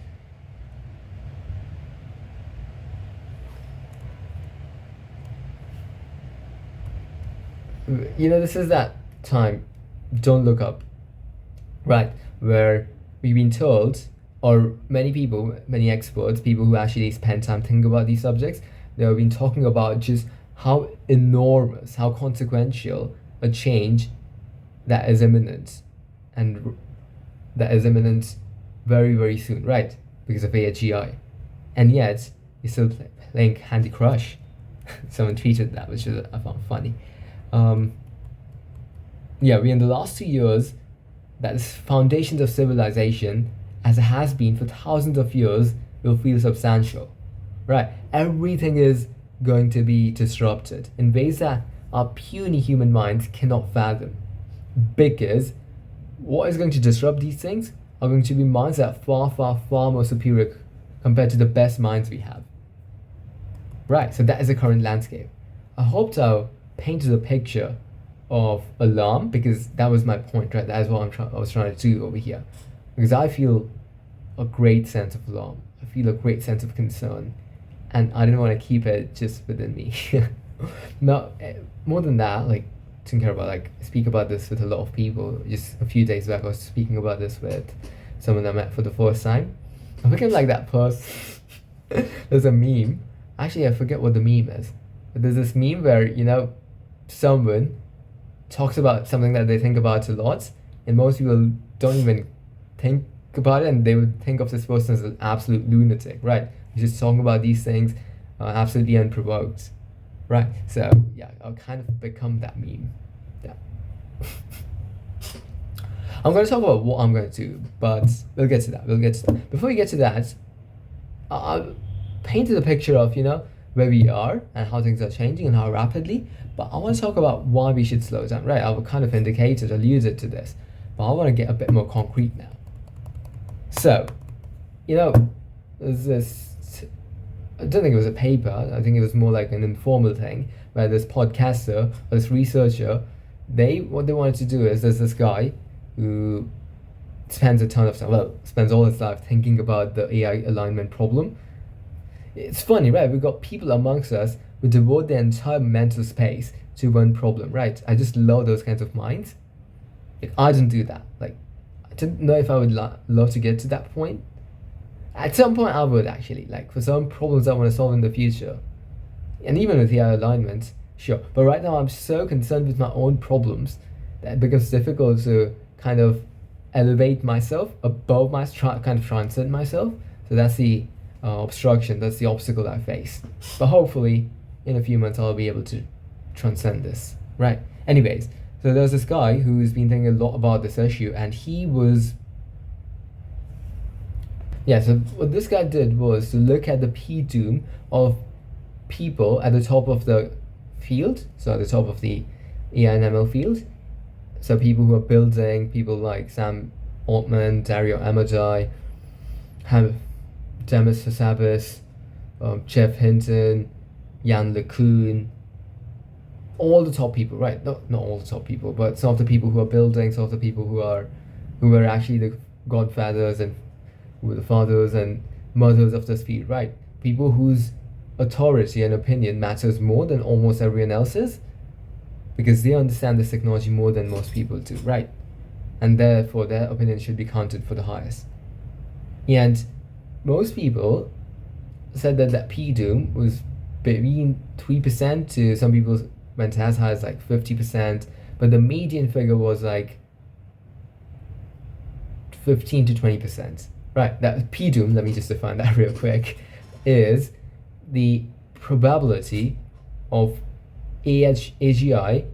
This is that time, don't look up, right? Where we've been told, or many people, many experts, people who actually spend time thinking about these subjects, they have been talking about just how enormous, how consequential a change that is imminent, and that is imminent very, very soon, right? Because of AGI. And yet, you're still playing Candy Crush. Someone tweeted that, which I found funny. We in the last 2 years, that is foundations of civilization, as it has been for thousands of years, will feel substantial, right? Everything is going to be disrupted in ways that our puny human minds cannot fathom, because what is going to disrupt these things are going to be minds that are far, far, far more superior compared to the best minds we have. Right, so that is the current landscape. I hope I painted a picture of alarm, because that was my point, right? That is what I was trying to do over here. Because I feel a great sense of alarm. I feel a great sense of concern. And I didn't want to keep it just within me. No, more than that, thinking about speak about this with a lot of people. Just a few days back I was speaking about this with someone I met for the first time. I became like that person. There's a meme, actually I forget what the meme is, but there's this meme where someone talks about something that they think about a lot, and most people don't even think about it, and they would think of this person as an absolute lunatic, right? He's just talking about these things absolutely unprovoked. Right, so yeah, I'll kind of become that meme. Yeah. I'm going to talk about what I'm going to do, but we'll get to that. Before we get to that, I've painted a picture of, where we are and how things are changing and how rapidly, but I want to talk about why we should slow down, right? I've kind of alluded to this, but I want to get a bit more concrete now. So, there's this I don't think it was a paper. I think it was more like an informal thing where this podcaster or this researcher, what they wanted to do is there's this guy who spends a ton of time, well, spends all his life thinking about the AI alignment problem. It's funny, right? We've got people amongst us who devote their entire mental space to one problem, right? I just love those kinds of minds. Like, I didn't do that. Like, I don't know if I would love to get to that point. At some point, I would actually, like, for some problems I want to solve in the future. And even with AI alignment, sure. But right now, I'm so concerned with my own problems that it becomes difficult to kind of elevate myself above kind of transcend myself. So that's the obstruction, that's the obstacle I face. But hopefully, in a few months, I'll be able to transcend this. Right. Anyways, so there's this guy who's been thinking a lot about this issue, and he was. Yeah, so what this guy did was to look at the p-doom of people at the top of the field, so at the top of the AI and ML field. So people who are building, people like Sam Altman, Dario Amodei, Demis Hassabis, Jeff Hinton, Jan LeCun, all the top people, right? Not all the top people, but some of the people who are building, some of the people who were actually the godfathers and who were the fathers and mothers of this field, right? People whose authority and opinion matters more than almost everyone else's, because they understand this technology more than most people do, right? And therefore their opinion should be counted for the highest. And most people said that p-doom was between 3% to some people went as high as like 50%, but the median figure was like 15 to 20%. Right, that p-doom, let me just define that real quick, is the probability of AGI,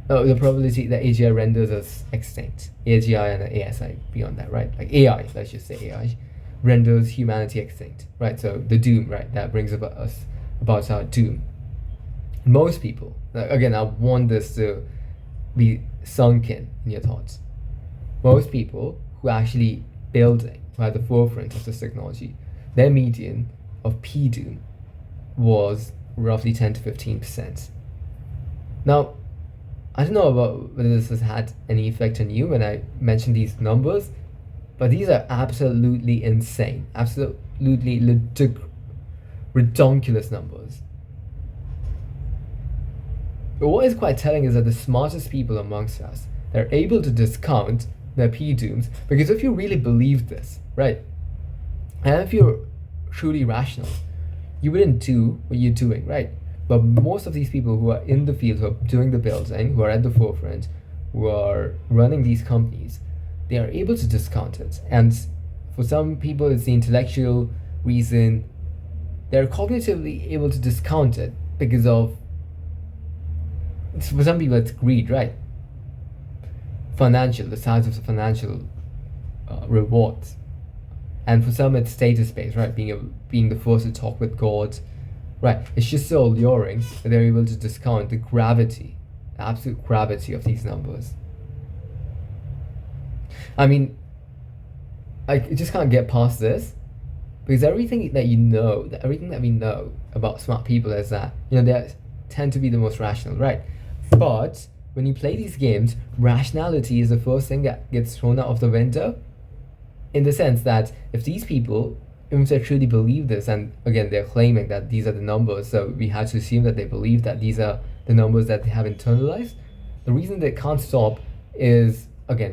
the probability that AGI renders us extinct. AGI and ASI beyond that, right? Like AI, let's just say AI, renders humanity extinct, right? So the doom, right? That brings about our doom. Most people, again, I want this to be sunk in your thoughts. Most people who are actually building, who are at the forefront of this technology, their median of p-doom was roughly 10 to 15%. Now, I don't know about whether this has had any effect on you when I mention these numbers, but these are absolutely insane, absolutely ridiculous numbers. But what is quite telling is that the smartest people amongst us, they're able to discount their p-dooms, because if you really believe this, right, and if you're truly rational, you wouldn't do what you're doing, right? But most of these people who are in the field, who are doing the building, who are at the forefront, who are running these companies, they are able to discount it. And for some people, it's the intellectual reason. They're cognitively able to discount it because of, for some people, it's greed, right? The size of the financial rewards, and for some it's status based, right? Being the first to talk with God, right? It's just so alluring that they're able to discount the absolute gravity of these numbers. I mean, I just can't get past this, because everything that we know about smart people is that they tend to be the most rational, right? But when you play these games, rationality is the first thing that gets thrown out of the window, in the sense that if these people, even if they truly believe this, and again, they're claiming that these are the numbers, so we have to assume that they believe that these are the numbers that they have internalized. The reason they can't stop is, again,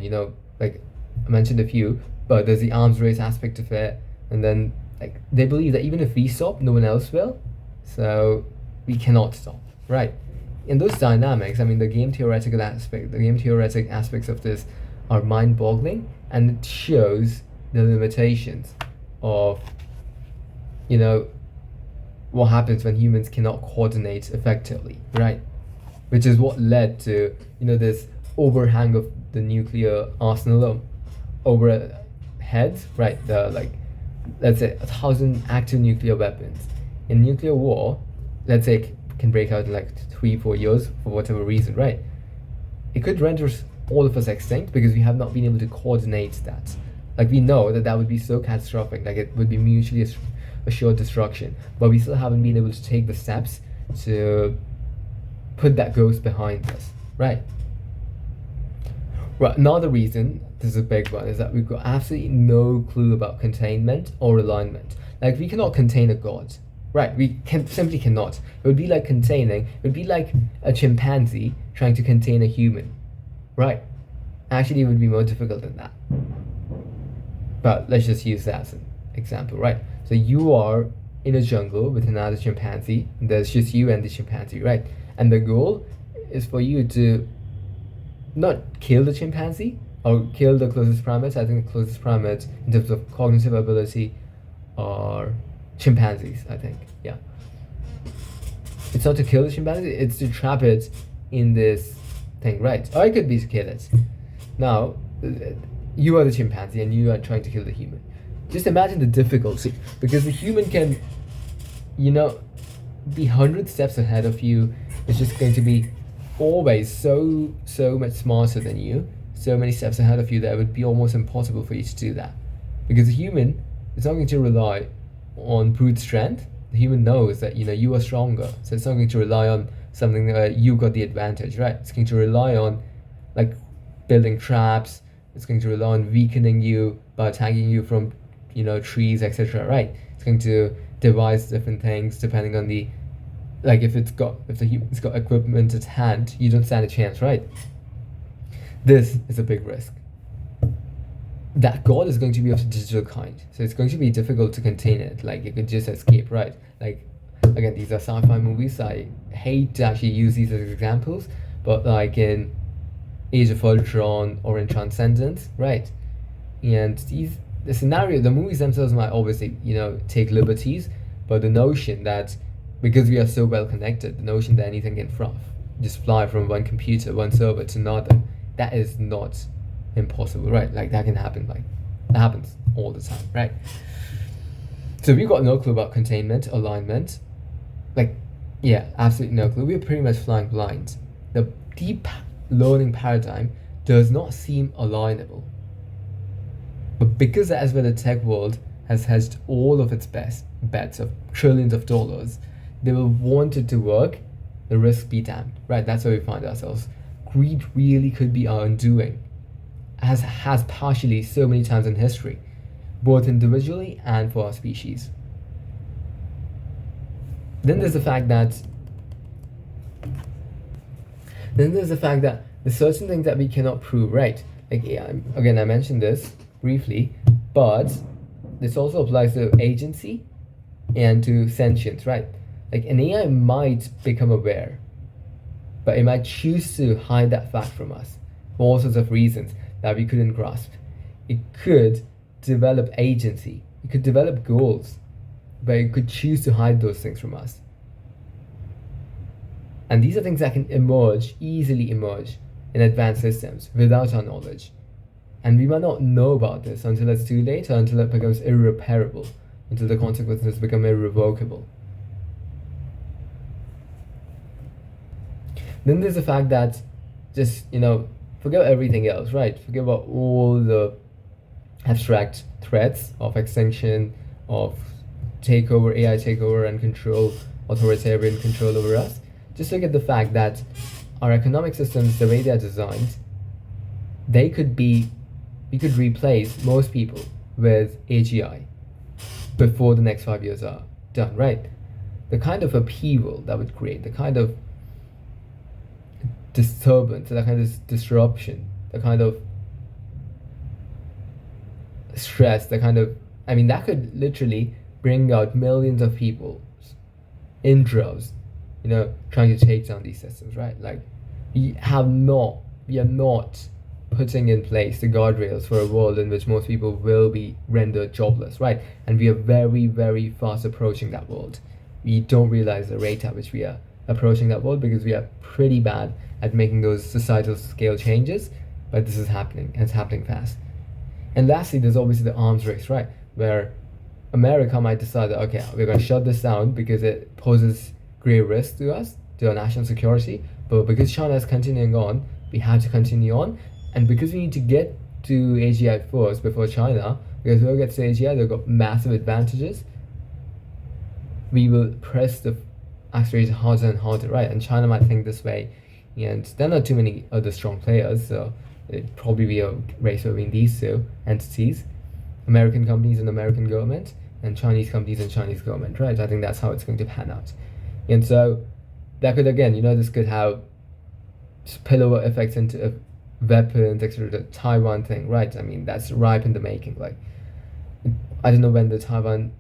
like I mentioned a few, but there's the arms race aspect of it, and then like they believe that even if we stop, no one else will, so we cannot stop, right? In those dynamics, I mean, the game theoretic aspects of this are mind-boggling, and it shows the limitations of, what happens when humans cannot coordinate effectively, right? Which is what led to, this overhang of the nuclear arsenal over our heads, right? Let's say 1,000 active nuclear weapons. In nuclear war, let's say can break out in like 3-4 years for whatever reason, right? It could render all of us extinct because we have not been able to coordinate that. Like, we know that would be so catastrophic, like it would be mutually assured destruction, but we still haven't been able to take the steps to put that ghost behind us, right? Right, another reason, this is a big one, is that we've got absolutely no clue about containment or alignment. Like, we cannot contain a god, right? We simply cannot. It would be like it would be like a chimpanzee trying to contain a human, right? Actually, it would be more difficult than that. But let's just use that as an example, right? So you are in a jungle with another chimpanzee, and there's just you and the chimpanzee, right? And the goal is for you to not kill the chimpanzee or kill the closest primates. I think the closest primates in terms of cognitive ability are chimpanzees, I think. Yeah. It's not to kill the chimpanzee, it's to trap it in this thing, right? Or it could be to kill it. Now, you are the chimpanzee and you are trying to kill the human. Just imagine the difficulty, because the human can, be 100 steps ahead of you. It's just going to be always so much smarter than you, so many steps ahead of you, that it would be almost impossible for you to do that. Because the human is not going to rely on brute strength. The human knows that you are stronger, so it's not going to rely on something that you got the advantage, right? It's going to rely on like building traps. It's going to rely on weakening you by attacking you from trees, etc., right? It's going to devise different things depending on the, like, if the human's got equipment at hand, you don't stand a chance, right? This is a big risk. That god is going to be of the digital kind, so it's going to be difficult to contain it. Like, it could just escape, right? Like, again, these are sci-fi movies. I hate to actually use these as examples, but like in Age of Ultron or in Transcendence, right? And the movies themselves might obviously, take liberties, but the notion that because we are so well connected, the notion that anything can just fly from one computer, one server to another, that is not impossible, right? Like, that can happen, that happens all the time, right? So we've got no clue about containment, alignment, absolutely no clue. We're pretty much flying blind. The deep learning paradigm does not seem alignable. But because that's where the tech world has hedged all of its best bets of trillions of dollars, they will want it to work, the risk be damned, right? That's where we find ourselves. Greed really could be our undoing, as has partially so many times in history, both individually and for our species. Then there's the fact that there's certain things that we cannot prove, right? Like, again, I mentioned this briefly, but this also applies to agency and to sentience, right? Like, an AI might become aware, but it might choose to hide that fact from us for all sorts of reasons that we couldn't grasp. It could develop agency, it could develop goals, but it could choose to hide those things from us. And these are things that can easily emerge in advanced systems without our knowledge. And we might not know about this until it's too late, or until it becomes irreparable, until the consequences become irrevocable. Then there's the fact that just, forget everything else, right? Forget about all the abstract threats of extinction, of takeover, AI takeover and control, authoritarian control over us. Just look at the fact that our economic systems, the way they are designed, we could replace most people with AGI before the next 5 years are done, right? The kind of upheaval that would create, the kind of disturbance, the kind of disruption, the kind of stress, that could literally bring out millions of people in droves, trying to take down these systems, right? Like, we are not putting in place the guardrails for a world in which most people will be rendered jobless, right? And we are very, very fast approaching that world. We don't realize the rate at which we are approaching that world, because we are pretty bad at making those societal scale changes, but this is happening, and it's happening fast. And lastly, there's obviously the arms race, right? Where America might decide that, okay, we're going to shut this down because it poses grave risk to us, to our national security, but because China is continuing on, we have to continue on. And because we need to get to AGI first before China, because whoever gets to AGI, they've got massive advantages, we will press the accelerator harder and harder, right? And China might think this way, and there are not too many other strong players, so it'd probably be a race between these two entities, American companies and American government, and Chinese companies and Chinese government, right? I think that's how it's going to pan out. And so that could, again, this could have spillover effects into weapons, etc. The Taiwan thing, right? I mean, that's ripe in the making. Like, I don't know when the Taiwan,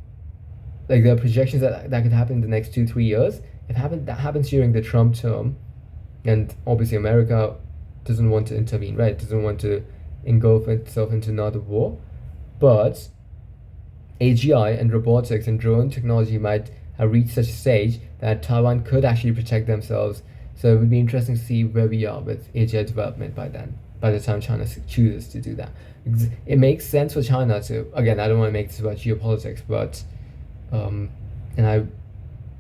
like, there are projections that could happen in the next 2-3 years. That happens during the Trump term, and obviously America doesn't want to intervene, right? It doesn't want to engulf itself into another war. But AGI and robotics and drone technology might have reached such a stage that Taiwan could actually protect themselves. So it would be interesting to see where we are with AGI development by then, by the time China chooses to do that. It makes sense for China to, again, I don't want to make this about geopolitics, but, and I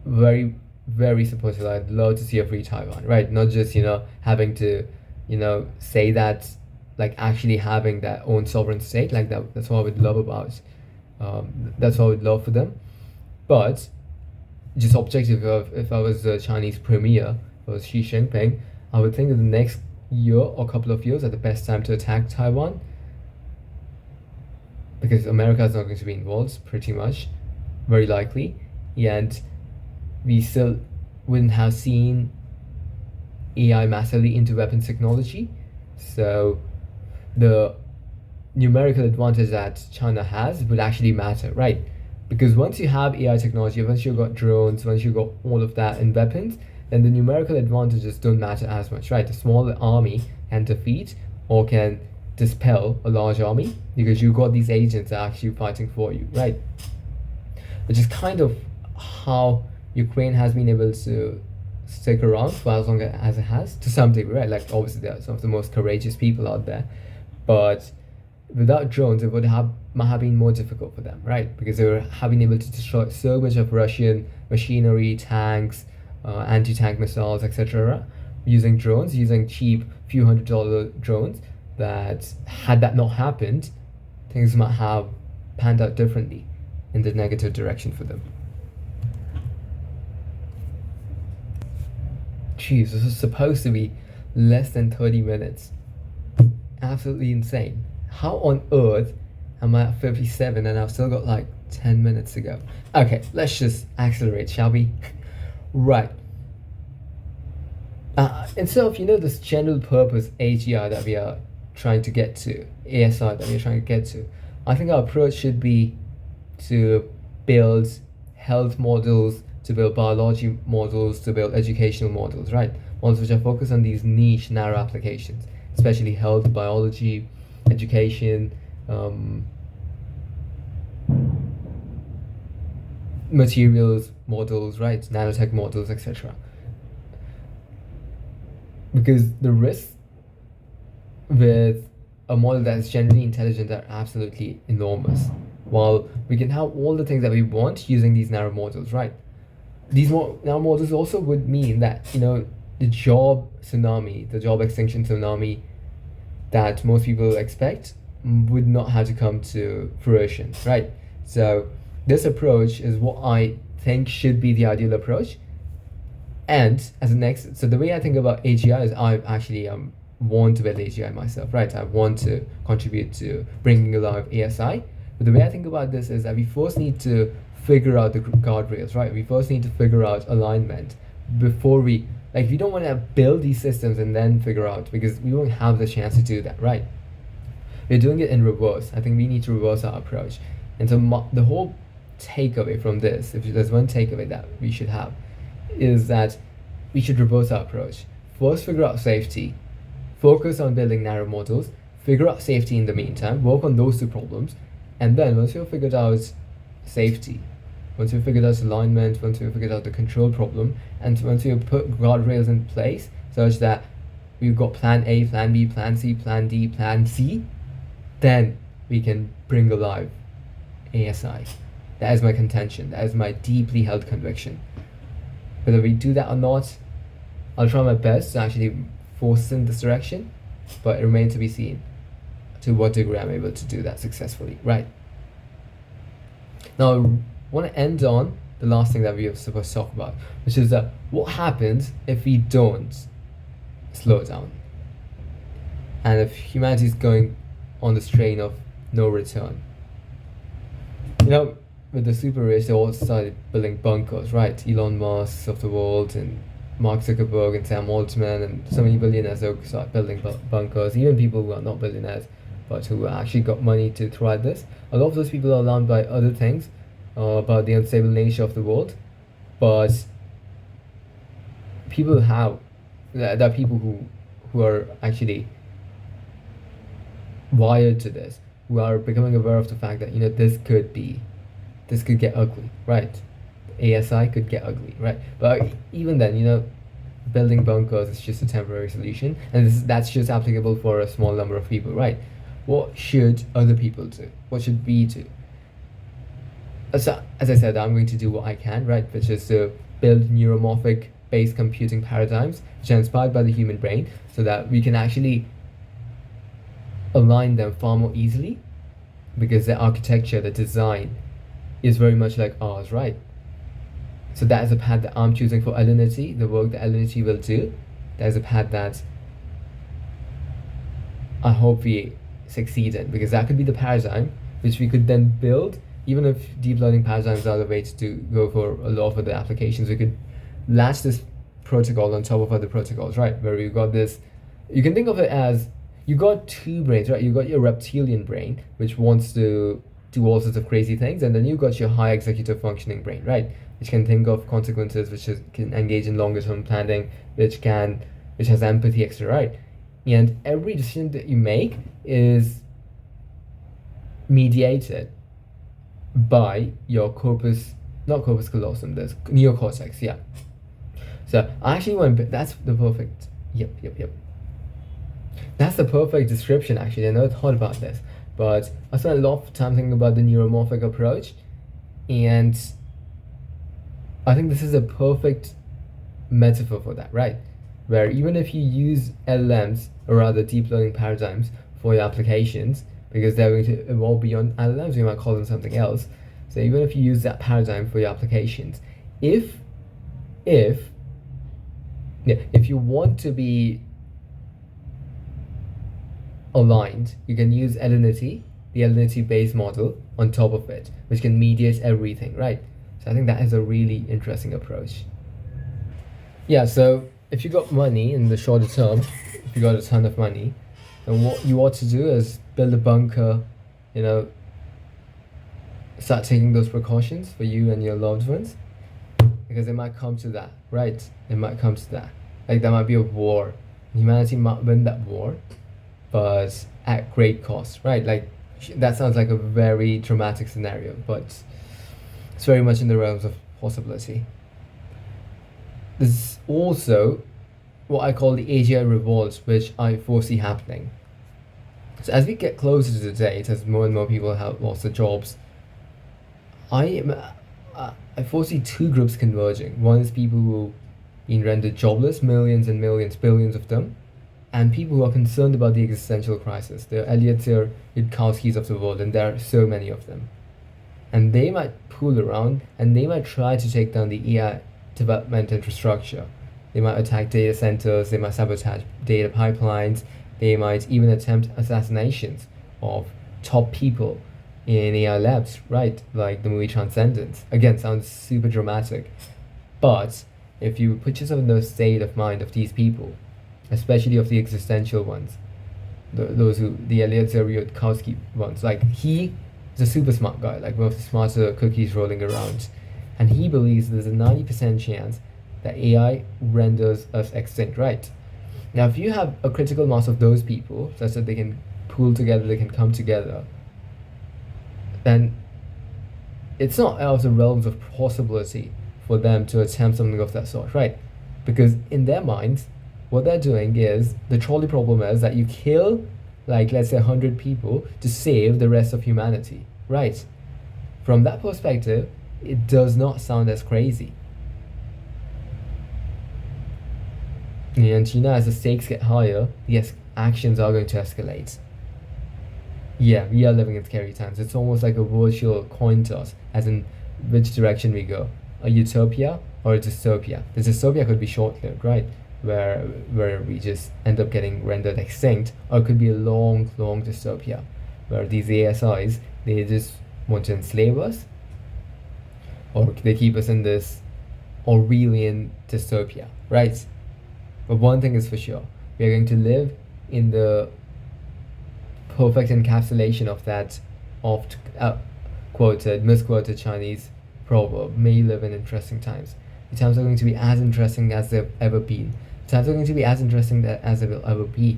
very, very supportive. I'd love to see a free Taiwan, right? Not just, having to, say that, like actually having their own sovereign state, like that. That's what I would love about. That's what I would love for them. But just objective of, if I was the Chinese premier, if I was Xi Jinping, I would think that the next year or couple of years are the best time to attack Taiwan, because America is not going to be involved, pretty much, very likely, and we still wouldn't have seen AI massively into weapons technology. So the numerical advantage that China has would actually matter, right? Because once you have AI technology, once you've got drones, once you've got all of that in weapons, then the numerical advantages don't matter as much, right? A small army can defeat or can dispel a large army because you've got these agents that are actually fighting for you, right? Which is kind of how Ukraine has been able to stick around for as long as it has, to some degree, right? Like, obviously there are some of the most courageous people out there, but without drones it might have been more difficult for them, right? Because they were having able to destroy so much of Russian machinery, tanks, anti-tank missiles, etc., using drones, using cheap few $100 drones, that had that not happened, things might have panned out differently in the negative direction for them. Jeez, this is supposed to be less than 30 minutes. Absolutely insane. How on earth am I at 57 and I've still got like 10 minutes to go? Okay, let's just accelerate, shall we? Right. Instead of, this general purpose AGI that we are trying to get to, ASI that we're trying to get to, I think our approach should be to build health models, to build biology models, to build educational models, right? Models which are focused on these niche, narrow applications, especially health, biology, education, materials models, right? Nanotech models, etc. Because the risks with a model that is generally intelligent are absolutely enormous. While we can have all the things that we want using these narrow models, right? These narrow models also would mean that, the job tsunami, the job extinction tsunami that most people expect would not have to come to fruition, right? So this approach is what I think should be the ideal approach. And as a next, so the way I think about AGI is I actually want to build AGI myself, right? I want to contribute to bringing alive ASI. But the way I think about this is that we first need to figure out the guardrails, right? We first need to figure out alignment before we don't want to build these systems and then figure out, because we won't have the chance to do that, right? We're doing it in reverse. I think we need to reverse our approach. And so the whole takeaway from this, if there's one takeaway that we should have, is that we should reverse our approach. First, figure out safety, focus on building narrow models, figure out safety in the meantime, work on those two problems, and then once you've figured out safety, once you've figured out alignment, once you've figured out the control problem, and once you've put guardrails in place such that we've got plan A, plan B, plan C, plan D, plan C, then we can bring alive ASI. That is my contention. That is my deeply held conviction. Whether we do that or not, I'll try my best to actually force in this direction, but it remains to be seen to what degree I'm able to do that successfully, right? Now, I want to end on the last thing that we are supposed to talk about, which is that what happens if we don't slow down, and if humanity is going on this train of no return. With the super rich, they all started building bunkers, right? Elon Musk of the world, and Mark Zuckerberg, and Sam Altman, and so many billionaires who start building bunkers. Even people who are not billionaires, but who actually got money to thrive this. A lot of those people are alarmed by other things, about the unstable nature of the world. But people have, there are people who are actually wired to this, who are becoming aware of the fact that this could get ugly, right? ASI could get ugly, right? But even then, building bunkers is just a temporary solution, and that's just applicable for a small number of people, right? What should other people do? What should we do? So, as I said, I'm going to do what I can, right? Which is to build neuromorphic based computing paradigms which are inspired by the human brain, so that we can actually align them far more easily, because the architecture, the design is very much like ours, right? So that is a path that I'm choosing for Alinity, the work that Alinity will do. That is a path that I hope we succeed in, because that could be the paradigm which we could then build. Even if deep learning paradigms are the way to go for a lot of other applications, we could latch this protocol on top of other protocols, right? Where you got this, you can think of it as, you got two brains, right? You got your reptilian brain, which wants to do all sorts of crazy things, and then you got your high executive functioning brain, right? Which can think of consequences, can engage in longer term planning, which has empathy, etc., right? And every decision that you make is mediated by your not corpus callosum, there's neocortex, yeah. So I actually want to, that's the perfect, yep. That's the perfect description, actually. I never thought about this, but I spent a lot of time thinking about the neuromorphic approach, and I think this is a perfect metaphor for that, right? Where even if you use LLMs, or rather deep learning paradigms, for your applications, because they're going to evolve beyond LLMs, we might call them something else. So even if you use that paradigm for your applications, if you want to be aligned, you can use Alinity, the Alinity-based model, on top of it, which can mediate everything, right? So I think that is a really interesting approach. Yeah, so if you got money in the shorter term, if you got a ton of money, then what you ought to do is build a bunker, start taking those precautions for you and your loved ones, because it might come to that, right? It might come to that. Like, there might be a war. Humanity might win that war, but at great cost, right? Like, that sounds like a very dramatic scenario, but it's very much in the realms of possibility. There's also what I call the AGI revolt, which I foresee happening. So as we get closer to the date, as more and more people have lost their jobs, I foresee two groups converging. One is people who been rendered jobless, millions and millions, billions of them, and people who are concerned about the existential crisis, the Elliotser, Yudkowskis of the world, and there are so many of them. And they might pool around, and they might try to take down the AI development infrastructure. They might attack data centers, they might sabotage data pipelines, they might even attempt assassinations of top people in AI labs, right? Like the movie Transcendence. Again, sounds super dramatic. But if you put yourself in the state of mind of these people, especially of the existential ones, the Eliezer Yudkowsky ones, like, he is a super smart guy, like one of the smarter cookies rolling around, and he believes there's a 90% chance that AI renders us extinct, right? Now, if you have a critical mass of those people, such that they can pool together, they can come together, then it's not out of the realms of possibility for them to attempt something of that sort, right? Because in their minds, what they're doing is, the trolley problem is that you kill, like, let's say 100 people to save the rest of humanity, right? From that perspective, it does not sound as crazy. And as the stakes get higher, yes, actions are going to escalate. Yeah, we are living in scary times. It's almost like a virtual coin toss, as in which direction we go. a utopia or a dystopia. The dystopia could be short-lived, right? Where we just end up getting rendered extinct, or it could be a long, long dystopia where these ASIs, they just want to enslave us, or they keep us in this Orwellian dystopia, right? But one thing is for sure, we are going to live in the perfect encapsulation of that oft quoted, misquoted Chinese proverb, may you live in interesting times. The times are going to be as interesting as they've ever been. The times are going to be as interesting as they will ever be.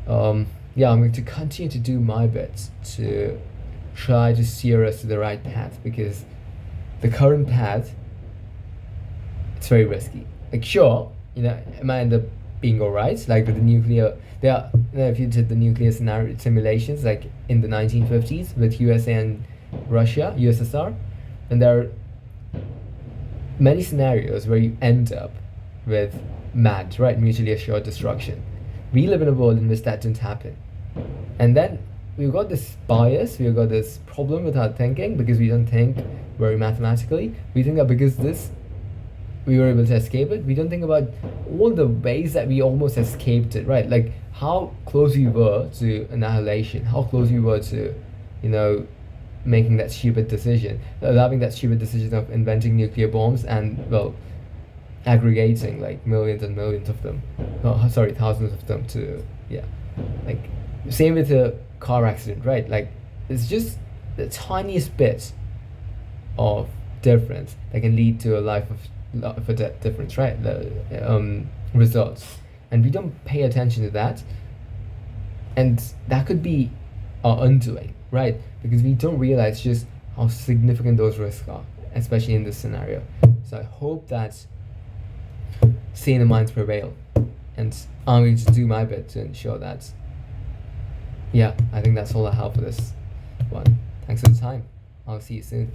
Yeah, I'm going to continue to do my bit to try to steer us to the right path, because the current path, it's very risky. Like, sure, it might end up being alright, like with the nuclear. If you did the nuclear scenario simulations, like in the 1950s with USA and Russia, USSR, and there are many scenarios where you end up with MAD, right, mutually assured destruction. We live in a world in which that didn't happen. And then we've got this bias, we've got this problem with our thinking, because we don't think very mathematically. We think that because we were able to escape it, we don't think about all the ways that we almost escaped it, right? Like how close we were to annihilation, how close we were to, making that stupid decision, allowing that stupid decision of inventing nuclear bombs and, well, aggregating like millions and millions of them, thousands of them to, like, same with a car accident, right? Like, it's just the tiniest bit of difference that can lead to a life of a death difference, right? The results, and we don't pay attention to that, and that could be our undoing, right? Because we don't realize just how significant those risks are, especially in this scenario. So I hope that sane minds prevail, and I'm going to do my bit to ensure that. I think that's all I have for this one. Thanks for the time. I'll see you soon.